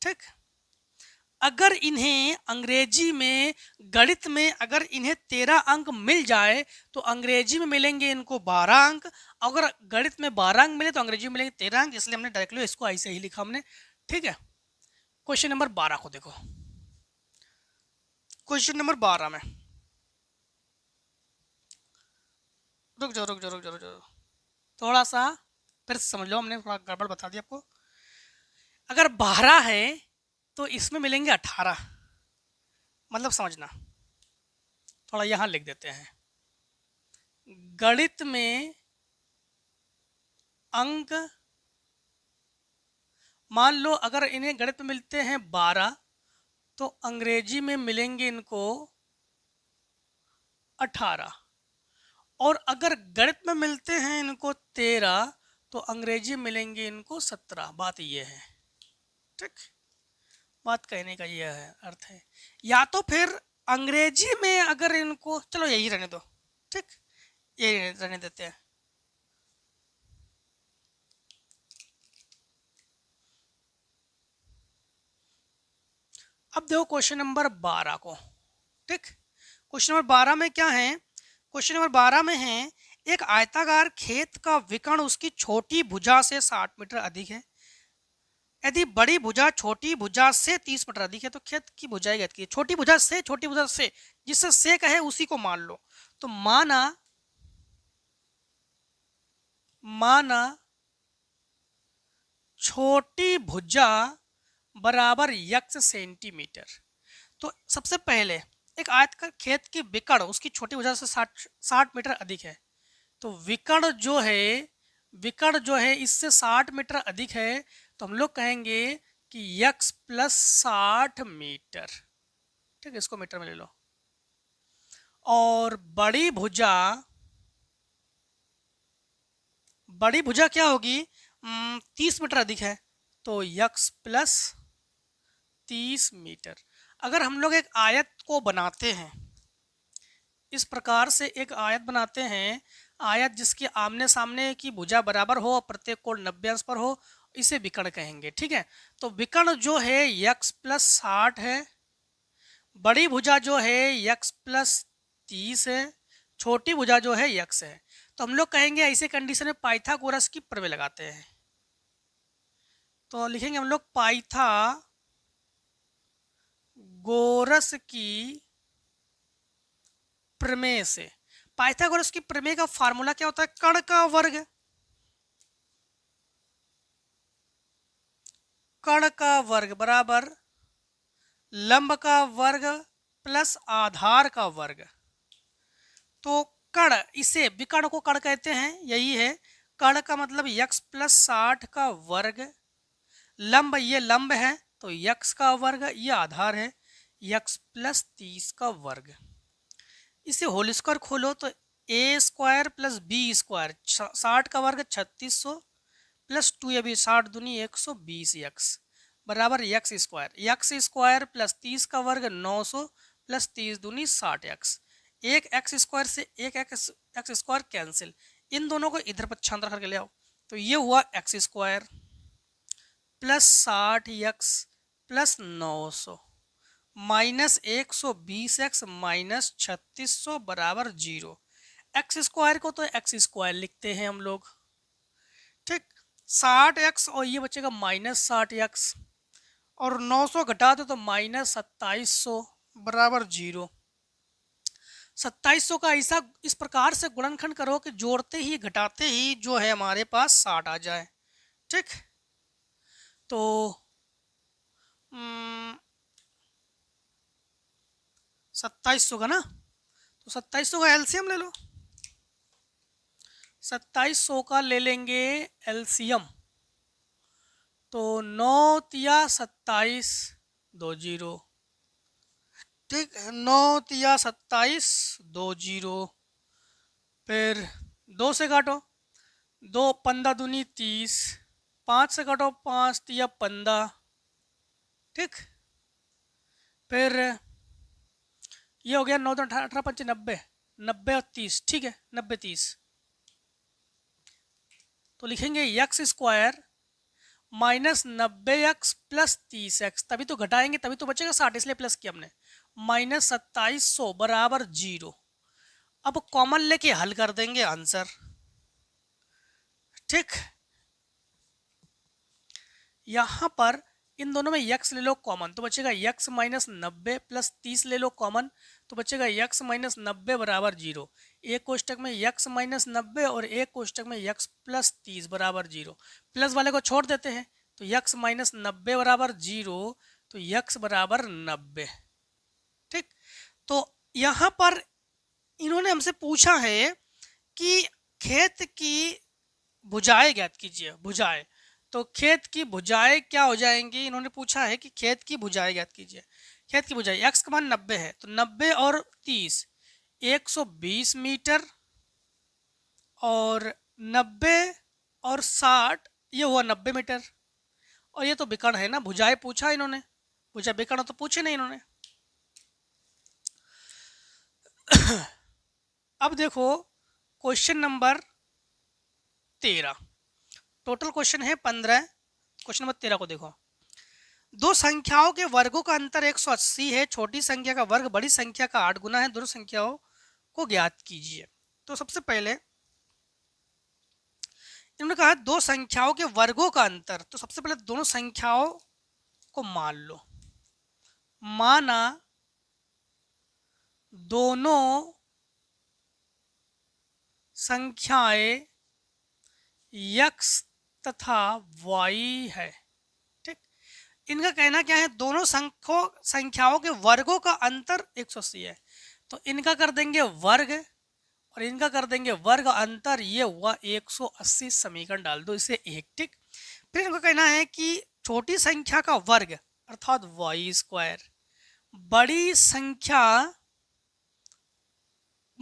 [SPEAKER 1] ठीक। अगर इन्हें अंग्रेजी में, गणित में अगर इन्हें 13 अंक मिल जाए तो अंग्रेजी में मिलेंगे इनको 12 अंक, अगर गणित में 12 अंक मिले तो अंग्रेजी में मिलेंगे 13 अंक, इसलिए हमने डायरेक्टली इसको ऐसे ही लिखा हमने, ठीक है। क्वेश्चन नंबर 12 को देखो, क्वेश्चन नंबर 12 में, रुक जाओ, थोड़ा सा फिर से समझ लो, हमने थोड़ा गड़बड़ बता दिया आपको। अगर 12 है तो इसमें मिलेंगे 18, मतलब समझना, थोड़ा यहाँ लिख देते हैं, गणित में अंक, मान लो अगर इन्हें गणित में मिलते हैं 12 तो अंग्रेजी में मिलेंगे इनको 18, और अगर गणित में मिलते हैं इनको 13 तो अंग्रेजी में मिलेंगे इनको 17। बात ये है, ठीक, बात कहने का ये है, अर्थ है। या तो फिर अंग्रेजी में अगर इनको, चलो यही रहने दो, ठीक, यही रहने देते हैं। अब देखो क्वेश्चन नंबर 12 को, ठीक, क्वेश्चन नंबर 12 में क्या है, क्वेश्चन नंबर 12 में है, एक आयताकार खेत का विकर्ण उसकी छोटी भुजा से 60 मीटर अधिक है, यदि बड़ी भुजा छोटी भुजा से 30 मीटर अधिक है तो खेत की भुजाएं ज्ञात कीजिए। छोटी भुजा से, जिससे से कहे उसी को मान लो, तो माना छोटी भुजा बराबर यक्स सेंटीमीटर। तो सबसे पहले एक आयताकार खेत की विकर्ण उसकी छोटी भुजा से 60 मीटर अधिक है, तो विकर्ण जो है इससे 60 मीटर अधिक है, तो हम लोग कहेंगे कि यक्स प्लस 60 मीटर, ठीक है, इसको मीटर में ले लो। और बड़ी भुजा क्या होगी, 30 मीटर अधिक है, तो यक्स प्लस 30 मीटर। अगर हम लोग एक आयत को बनाते हैं, इस प्रकार से एक आयत बनाते हैं, आयत जिसके आमने सामने की भुजा बराबर हो और प्रत्येक कोण 90 अंश पर हो, इसे विकर्ण कहेंगे। ठीक है, तो विकर्ण जो है यक्स प्लस 60 है, बड़ी भुजा जो है यक्स प्लस 30 है, छोटी भुजा जो है यक्स है। तो हम लोग कहेंगे ऐसे कंडीशन में पाइथागोरस की प्रमेय लगाते हैं। तो लिखेंगे हम लोग पाइथागोरस की प्रमेय से। पाइथागोरस की प्रमेय का फार्मूला क्या होता है, कण का वर्ग, कण का वर्ग बराबर लंब का वर्ग प्लस आधार का वर्ग। तो कण, इसे विकर्ण को कण कहते हैं, यही है। कण का मतलब यक्स प्लस 60 का वर्ग, लंब ये लंब है तो यक्स का वर्ग, ये आधार है यक्स प्लस 30 का वर्ग। इसे होल स्क्वायर खोलो तो ए स्क्वायर प्लस बी स्क्वायर, 60 का वर्ग 3600 प्लस 2 ये भी 60 दूनी 120 यक्स बराबर यक्स स्क्वायर प्लस 30 का वर्ग 900 प्लस 30 दूनी 60 यक्स। एक एक्स स्क्वायर से एक एक्स स्क्वायर कैंसिल, इन दोनों को इधर पक्षांतर करके ले आओ, तो ये हुआ x square plus 60 x plus 900 minus 120 x minus 3600 बराबर 0। एक्स स्क्वायर को तो एक्स स्क्वायर लिखते हैं हम लोग। ठीक, 60 एक्स और ये बचेगा माइनस 60 एक्स, और 900 घटा दो तो माइनस 2700 बराबर 0। 2700 का ऐसा इस प्रकार से गुणनखंड करो कि जोड़ते ही घटाते ही जो है हमारे पास 60 आ जाए। ठीक, तो 2700 का ना, तो 2700 का एलसीएम ले लो। 2700 का ले लेंगे एलसीएम, तो 9 तिया 27 2 0। ठीक, 9 तिया 27 2 0। फिर 2 से काटो, 2 15 दूनी 30, 5 से काटो 5 तिया 15। ठीक, फिर ये हो गया 9 तो 18 5 90, 90 और 30। ठीक है, 90 30, तो लिखेंगे x square minus 90 x plus 30 x, तभी तो घटाएंगे तभी तो बचेगा 60, इसलिए प्लस किया हमने, माइनस 2700 बराबर 0। अब कॉमन लेके हल कर देंगे आंसर। ठीक, यहां पर इन दोनों में यक्स ले लो कॉमन, तो बचेगा यक्स माइनस 90 प्लस 30 ले लो कॉमन, तो बचेगा यक्स माइनस 90 बराबर 0। एक कोष्टक में यक्स माइनस 90 और एक कोष्टक में यक्स प्लस 30 बराबर 0। प्लस वाले को छोड़ देते हैं, तो यक्स माइनस 90 बराबर 0, तो यक्स बराबर 90। ठीक, तो यहाँ पर इन्होंने हमसे पूछा है कि खेत की भुजाएं ज्ञात कीजिए, भुजाएं। तो खेत की भुजाएं क्या हो जाएंगी, इन्होंने पूछा है कि खेत की भुजाएं ज्ञात कीजिए। खेत की भुजाएं, एक्स का मान 90 है तो 90 और 30 120 मीटर, और 90 और 60 ये हुआ 90 मीटर। और ये तो विकर्ण है ना, भुजाएं पूछा इन्होंने, भुजा विकर्ण तो पूछे नहीं इन्होंने। अब देखो क्वेश्चन नंबर 13, टोटल क्वेश्चन है 15, क्वेश्चन नंबर 13 को देखो। दो संख्याओं के वर्गों का अंतर 180 है, छोटी संख्या का वर्ग बड़ी संख्या का 8 गुना है, दोनों संख्याओं को ज्ञात कीजिए। तो सबसे पहले इन्होंने कहा दो संख्याओं के वर्गों का अंतर, तो सबसे पहले दोनों संख्याओं को मान लो। माना दोनों संख्याएं x तथा y है। ठीक, इनका कहना क्या है, दोनों संख्याओं के वर्गों का अंतर 180 है, तो इनका कर देंगे वर्ग और इनका कर देंगे वर्ग अंतर, ये हुआ 180। समीकरण डाल दो इसे 1। ठीक, फिर इनका कहना है कि छोटी संख्या का वर्ग अर्थात y स्क्वायर बड़ी संख्या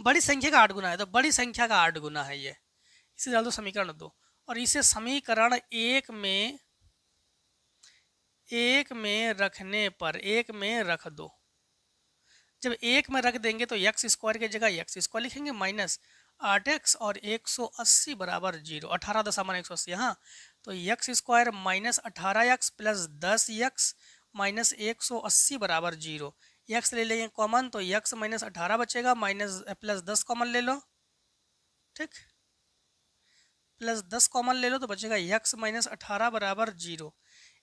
[SPEAKER 1] बड़ी संख्या का 8 गुना है, तो बड़ी संख्या का 8 गुना है ये। इसे डाल दो समीकरण 2 और इसे समीकरण एक में रखने पर एक में रख दो। जब एक में रख देंगे तो एक्स स्क्वायर की जगह एक्स स्क्वायर लिखेंगे माइनस 8x और 180 बराबर 0, 18 = 180। हाँ, तो x square minus 18x plus 10x minus 180 बराबर 0। एक्स ले लेंगे कॉमन तो एक्स माइनस 18 बचेगा, माइनस प्लस 10 कॉमन ले लो, ठीक, प्लस 10 कॉमन ले लो तो बचेगा एक्स माइनस 18 बराबर 0।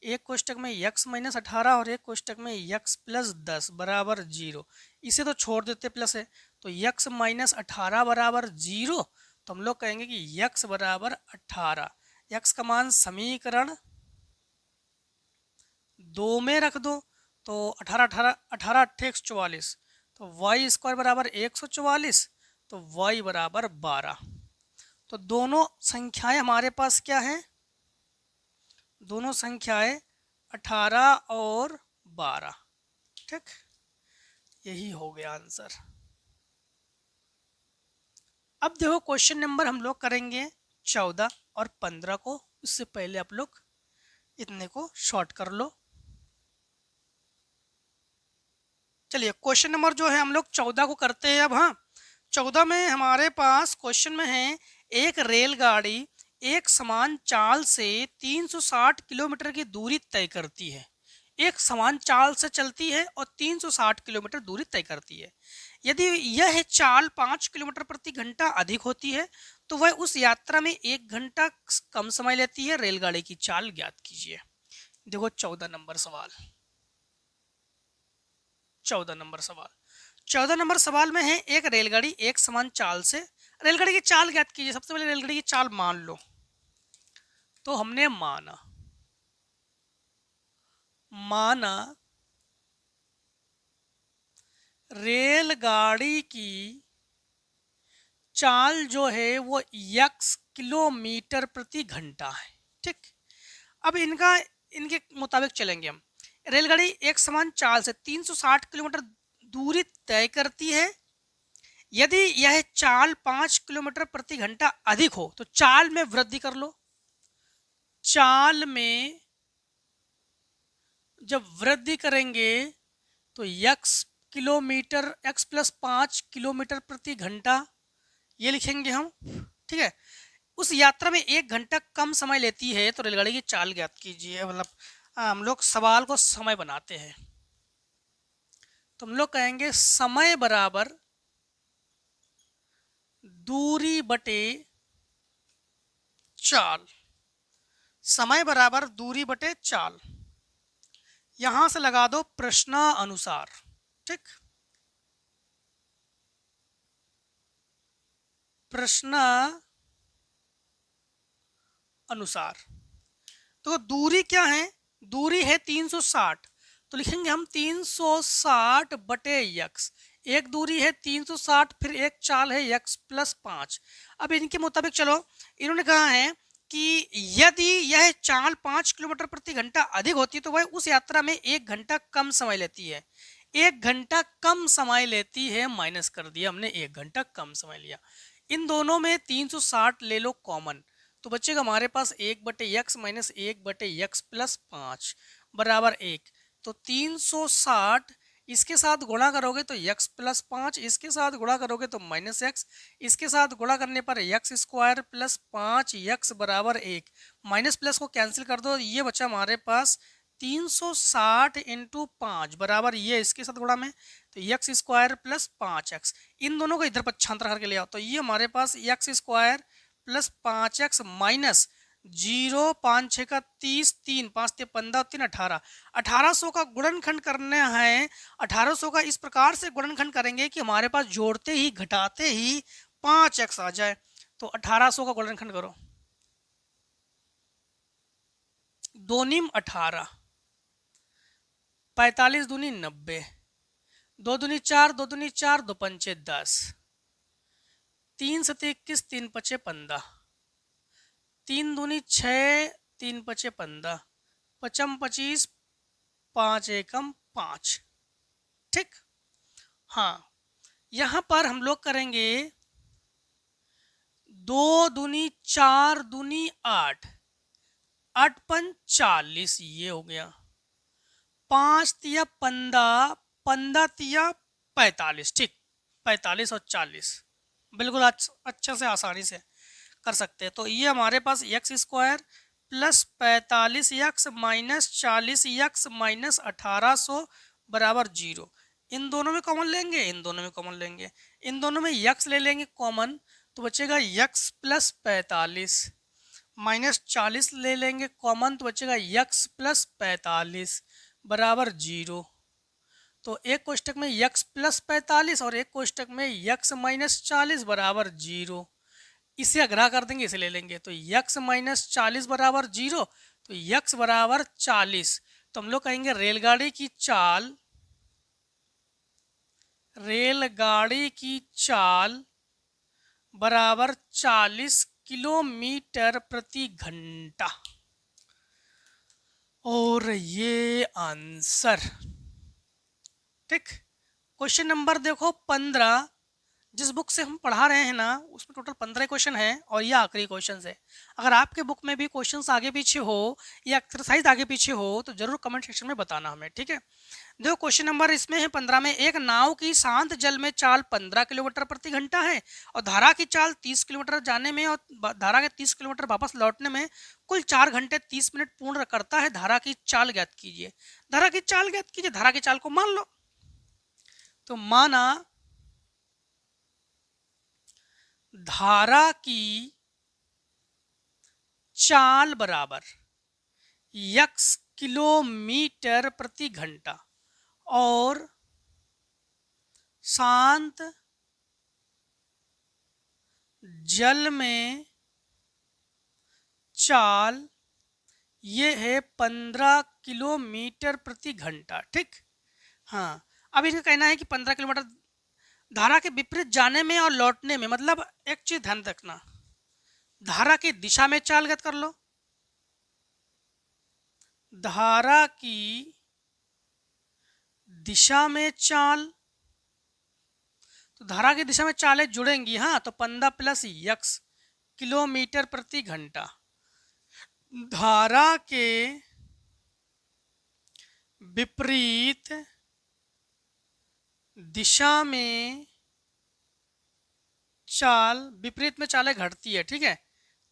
[SPEAKER 1] एक कोष्टक में x माइनस 18 और एक कोष्टक में x प्लस 10 बराबर 0। इसे तो छोड़ देते प्लस है, तो x माइनस 18 बराबर 0, तो हम लोग कहेंगे कि x बराबर 18। x का मान समीकरण 2 में रख दो, तो 18 x 44, तो y स्क्वायर बराबर 144, तो y बराबर 12। तो दोनों संख्याएं हमारे पास क्या हैं? दोनों संख्याएं 18 और 12, ठीक, यही हो गया आंसर। अब देखो क्वेश्चन नंबर हम लोग करेंगे 14 और 15 को। उससे पहले आप लोग इतने को शॉर्ट कर लो। चलिए क्वेश्चन नंबर जो है हम लोग 14 को करते हैं अब। हाँ, 14 में हमारे पास क्वेश्चन में है, एक रेलगाड़ी एक समान चाल से 360 किलोमीटर की दूरी तय करती है। एक समान चाल से चलती है और 360 किलोमीटर दूरी तय करती है। यदि यह चाल 5 किलोमीटर प्रति घंटा अधिक होती है तो वह उस यात्रा में 1 घंटा कम समय लेती है। रेलगाड़ी की चाल ज्ञात कीजिए। देखो 14 नंबर सवाल। 14 नंबर सवाल 14 नंबर सवाल में है, एक रेलगाड़ी एक समान चाल से, रेलगाड़ी की चाल ज्ञात कीजिए। सबसे पहले रेलगाड़ी की चाल मान लो, तो हमने माना रेलगाड़ी की चाल जो है वो x किलोमीटर प्रति घंटा है, ठीक। अब इनके मुताबिक चलेंगे हम। रेलगाड़ी एक समान चाल से 360 किलोमीटर दूरी तय करती है। यदि यह चाल 5 किलोमीटर प्रति घंटा अधिक हो तो चाल में वृद्धि कर लो। चाल में जब वृद्धि करेंगे तो x प्लस 5 किलोमीटर प्रति घंटा ये लिखेंगे हम, ठीक है। उस यात्रा में 1 घंटा कम समय लेती है, तो रेलगाड़ी की चाल ज्ञात कीजिए। मतलब हम लोग सवाल को समय बनाते हैं, तो हम लोग कहेंगे समय बराबर दूरी बटे चाल। समय बराबर दूरी बटे चाल। यहां से लगा दो प्रश्नानुसार, ठीक। प्रश्न अनुसार तो दूरी क्या है? दूरी है 360, तो लिखेंगे हम 360 बटे x। एक दूरी है 360, फिर एक चाल है x प्लस 5। अब इनके मुताबिक चलो, इन्होंने कहा है कि यदि यह चाल 5 किलोमीटर प्रति घंटा अधिक होती तो वह उस यात्रा में 1 घंटा कम समय लेती है। 1 घंटा कम समय लेती है, माइनस कर दिया हमने, 1 घंटा कम समय लिया। इन दोनों में 360 ले लो कॉमन, तो बचेगा हमारे पास 1 बटे एक्स माइनस 1 बटे एक्स प्लस 5 बराबर 1। तो 360 इसके साथ गुणा करोगे तो x प्लस 5, इसके साथ गुणा करोगे तो माइनस एक्स, इसके साथ गुणा करने पर एक्स स्क्वायर प्लस 5x बराबर 1। माइनस प्लस को कैंसिल कर दो, ये बचा हमारे पास 360 इंटू 5 बराबर ये इसके साथ गुणा में, तो एक्स स्क्वायर प्लस 5x। इन दोनों को इधर पक्षांतर करके ले आओ, तो ये हमारे पास X square plus 5x minus 0, 5 6 का 30, 3 5 3 15 3 18। 1800 का गुणनखंड करना है। 1800 का इस प्रकार से गुणनखंड करेंगे कि हमारे पास जोड़ते ही घटाते ही 5x आ जाए। तो 1800 का गुणनखंड करो, 2 नीम 18, 45 दूनी 90, 2 दूनी 4, 2 दूनी 4, 2 पंचे 10, 3 सते 21, 3 पचे 15, 3 दूनी 6, 3 पचे 15, पचम 25, 5 एकम 5, ठीक। हाँ, यहाँ पर हम लोग करेंगे 2 दूनी 4 दूनी 8, 8 पन 40, ये हो गया। 5 तिया 15, 15 तिया 45, ठीक। 45 और 40 बिल्कुल अच्छे से आसानी से कर सकते हैं। तो ये हमारे पास X square plus 45 minus 40 minus 1800 बराबर 0। इन दोनों में कॉमन लेंगे, इन दोनों में कॉमन लेंगे, इन दोनों में यक्स ले लेंगे कॉमन, तो बचेगा यक्स प्लस 45 माइनस 40 ले लेंगे कॉमन, तो बचेगा यक्स प्लस 45 बराबर 0। तो एक कोष्टक में यक्स प्लस 45 और एक कोष्टक में यक्स माइनस 40 बराबर 0। इसे अग्रह कर देंगे, इसे ले लेंगे, तो यक्स माइनस 40 बराबर 0, तो यक्स बराबर 40। तो हम लोग कहेंगे रेलगाड़ी की चाल बराबर 40 किलोमीटर प्रति घंटा। और ये आंसर, ठीक। क्वेश्चन नंबर देखो 15, जिस बुक से हम पढ़ा रहे हैं ना उसमें टोटल 15 क्वेश्चन है और ये आखिरी क्वेश्चन है। अगर आपके बुक में भी क्वेश्चंस आगे पीछे हो या एक्सरसाइज आगे पीछे हो तो जरूर कमेंट सेक्शन में बताना हमें, ठीक है। देखो क्वेश्चन नंबर इसमें है 15 में, एक नाव की शांत जल में चाल 15 किलोमीटर प्रति घंटा है और धारा की चाल 30 किलोमीटर जाने में और धारा के 30 किलोमीटर वापस लौटने में कुल 4 घंटे 30 मिनट पूर्ण करता है। धारा की चाल ज्ञात कीजिए। धारा की चाल ज्ञात कीजिए, धारा की चाल को मान लो। तो माना धारा की चाल बराबर यक्स किलोमीटर प्रति घंटा और शांत जल में चाल ये है 15 किलोमीटर प्रति घंटा, ठीक। हाँ, अब इनका कहना है कि 15 किलोमीटर धारा के विपरीत जाने में और लौटने में, मतलब एक चीज ध्यान रखना, धारा की दिशा में चाल ज्ञात कर लो। धारा की दिशा में चाल, तो धारा की दिशा में चालें जुड़ेंगी, हाँ, तो 15 प्लस यक्स किलोमीटर प्रति घंटा। धारा के विपरीत दिशा में चाल, विपरीत में चालें घटती है, ठीक है।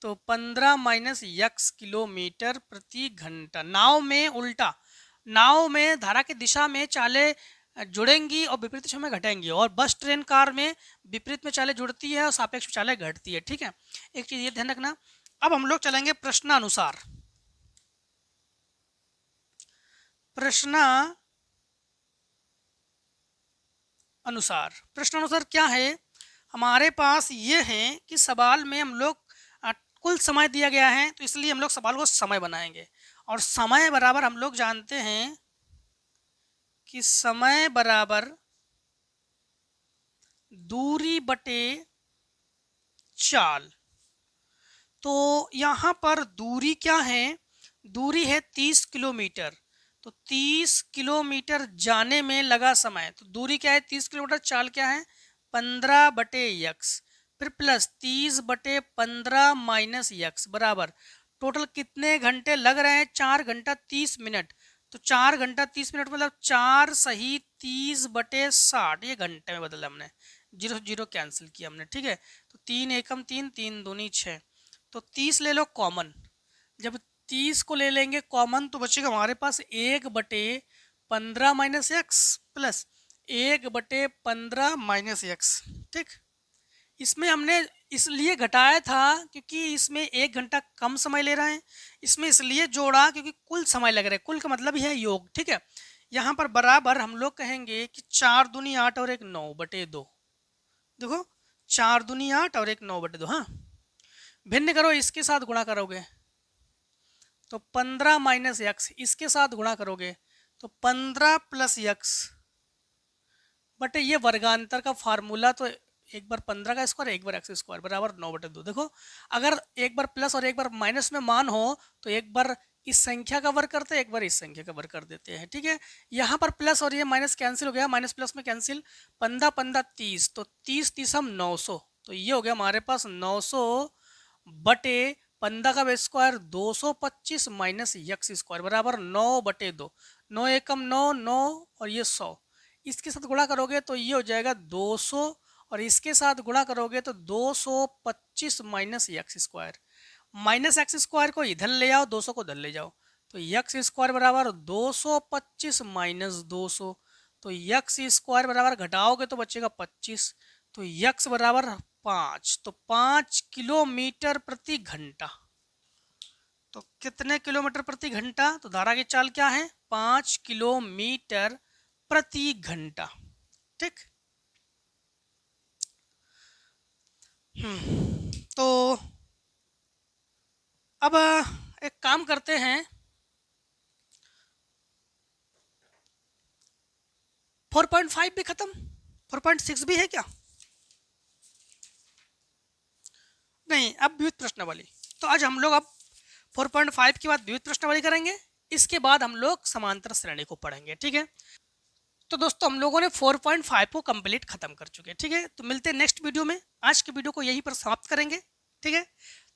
[SPEAKER 1] तो 15 माइनस यक्स किलोमीटर प्रति घंटा। नाव में उल्टा, नाव में धारा की दिशा में चालें जुड़ेंगी और विपरीत दिशा में घटेंगी, और बस ट्रेन कार में विपरीत में चालें जुड़ती है और सापेक्ष में चालें घटती है, ठीक है। एक चीज ये ध्यान रखना। अब हम लोग चलेंगे प्रश्नानुसार। प्रश्नानुसार क्या है हमारे पास, ये है कि सवाल में हम लोग कुल समय दिया गया है, तो इसलिए हम लोग सवाल को समय बनाएंगे, और समय बराबर हम लोग जानते हैं कि समय बराबर दूरी बटे चाल। तो यहाँ पर दूरी क्या है, दूरी है 30 किलोमीटर, तो 30 किलोमीटर जाने में लगा समय, तो दूरी क्या है 30 किलोमीटर, चाल क्या है 15 बटे यक्स, फिर प्लस 30 बटे 15 माइनस यक्स बराबर टोटल कितने घंटे लग रहे हैं, 4 घंटा 30 मिनट। तो 4 घंटा 30 मिनट मतलब 4 सही 30 बटे 60, ये घंटे में बदला हमने, 0 0 कैंसिल किया हमने, ठीक है। तो 3 एकम 3, 3 दूनी 6, तो 30 ले लो कॉमन। जब 30 को ले लेंगे कॉमन तो बचेगा हमारे पास 1 बटे 15 माइनस एक्स प्लस 1 बटे 15 माइनस एक्स, ठीक। इसमें हमने इसलिए घटाया था क्योंकि इसमें 1 घंटा कम समय ले रहे हैं, इसमें इसलिए जोड़ा क्योंकि कुल समय लग रहा है, कुल का मतलब ही है योग, ठीक है। यहाँ पर बराबर हम लोग कहेंगे कि 4 दूनी 8 और 1 9 बटे 2। देखो 4 दूनी 8 और 1 9 बटे 2, हाँ। भिन्न करो, इसके साथ गुणा करोगे तो 15 माइनस यक्स, इसके साथ गुणा करोगे तो 15 प्लस यक्स बटे ये वर्गांतर का फार्मूला, तो एक बार 15 का स्क्वायर एक बार एक्स स्क्वायर बराबर 9 बटे 2। देखो अगर एक बार प्लस और एक बार माइनस में मान हो तो एक बार इस संख्या का वर्ग करते हैं, एक बार इस संख्या का वर्ग कर देते हैं। ठीक है, यहाँ पर प्लस और ये माइनस कैंसिल हो गया, माइनस प्लस में कैंसिल, 15 15 30, तो 30 30 हम 900, तो ये हो गया हमारे पास 900 बटे 15 का base square 225 minus x square बराबर 9 बटे 2, 9 एकम 9, 9 और ये 100, इसके साथ गुणा करोगे तो ये हो जाएगा 200 और इसके साथ गुणा करोगे तो 225 minus x square, minus x square को इधर ले आओ, 200 को इधर ले जाओ, तो यक्स स्क्वायर बराबर 225 माइनस 200, तो यक्स स्क्वायर बराबर घटाओगे तो बचेगा 25, तो यक्स बराबर 5, तो 5 किलोमीटर प्रति घंटा। तो कितने किलोमीटर प्रति घंटा, तो धारा की चाल क्या है, 5 किलोमीटर प्रति घंटा। ठीक, तो अब एक काम करते हैं, 4.5 भी खत्म, 4.6 भी है क्या, नहीं, अब द्वित प्रश्नावली। तो आज हम लोग अब 4.5 के बाद द्वित प्रश्नावली करेंगे, इसके बाद हम लोग समांतर श्रेणी को पढ़ेंगे। ठीक है, तो दोस्तों हम लोगों ने 4.5 को कंप्लीट खत्म कर चुके हैं। ठीक है, तो मिलते हैं नेक्स्ट वीडियो में, आज के वीडियो को यहीं पर समाप्त करेंगे। ठीक है,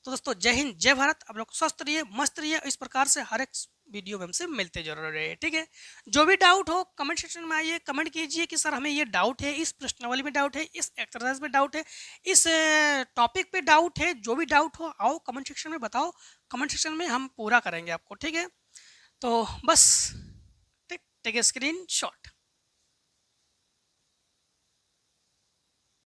[SPEAKER 1] तो दोस्तों जय हिंद जय भारत, आप लोग स्वस्थ रहिए, मस्त रहिए, इस प्रकार से हर एक वीडियो में हमसे मिलते जरूर रहे। ठीक है, जो भी डाउट हो कमेंट सेक्शन में आइए, कमेंट कीजिए कि सर हमें ये डाउट है, इस प्रश्नावली में डाउट है, इस एक्सरसाइज में डाउट है, इस टॉपिक पे डाउट है, जो भी डाउट हो आओ कमेंट सेक्शन में बताओ, कमेंट सेक्शन में हम पूरा करेंगे आपको। ठीक है, तो बस टेक स्क्रीन शॉट।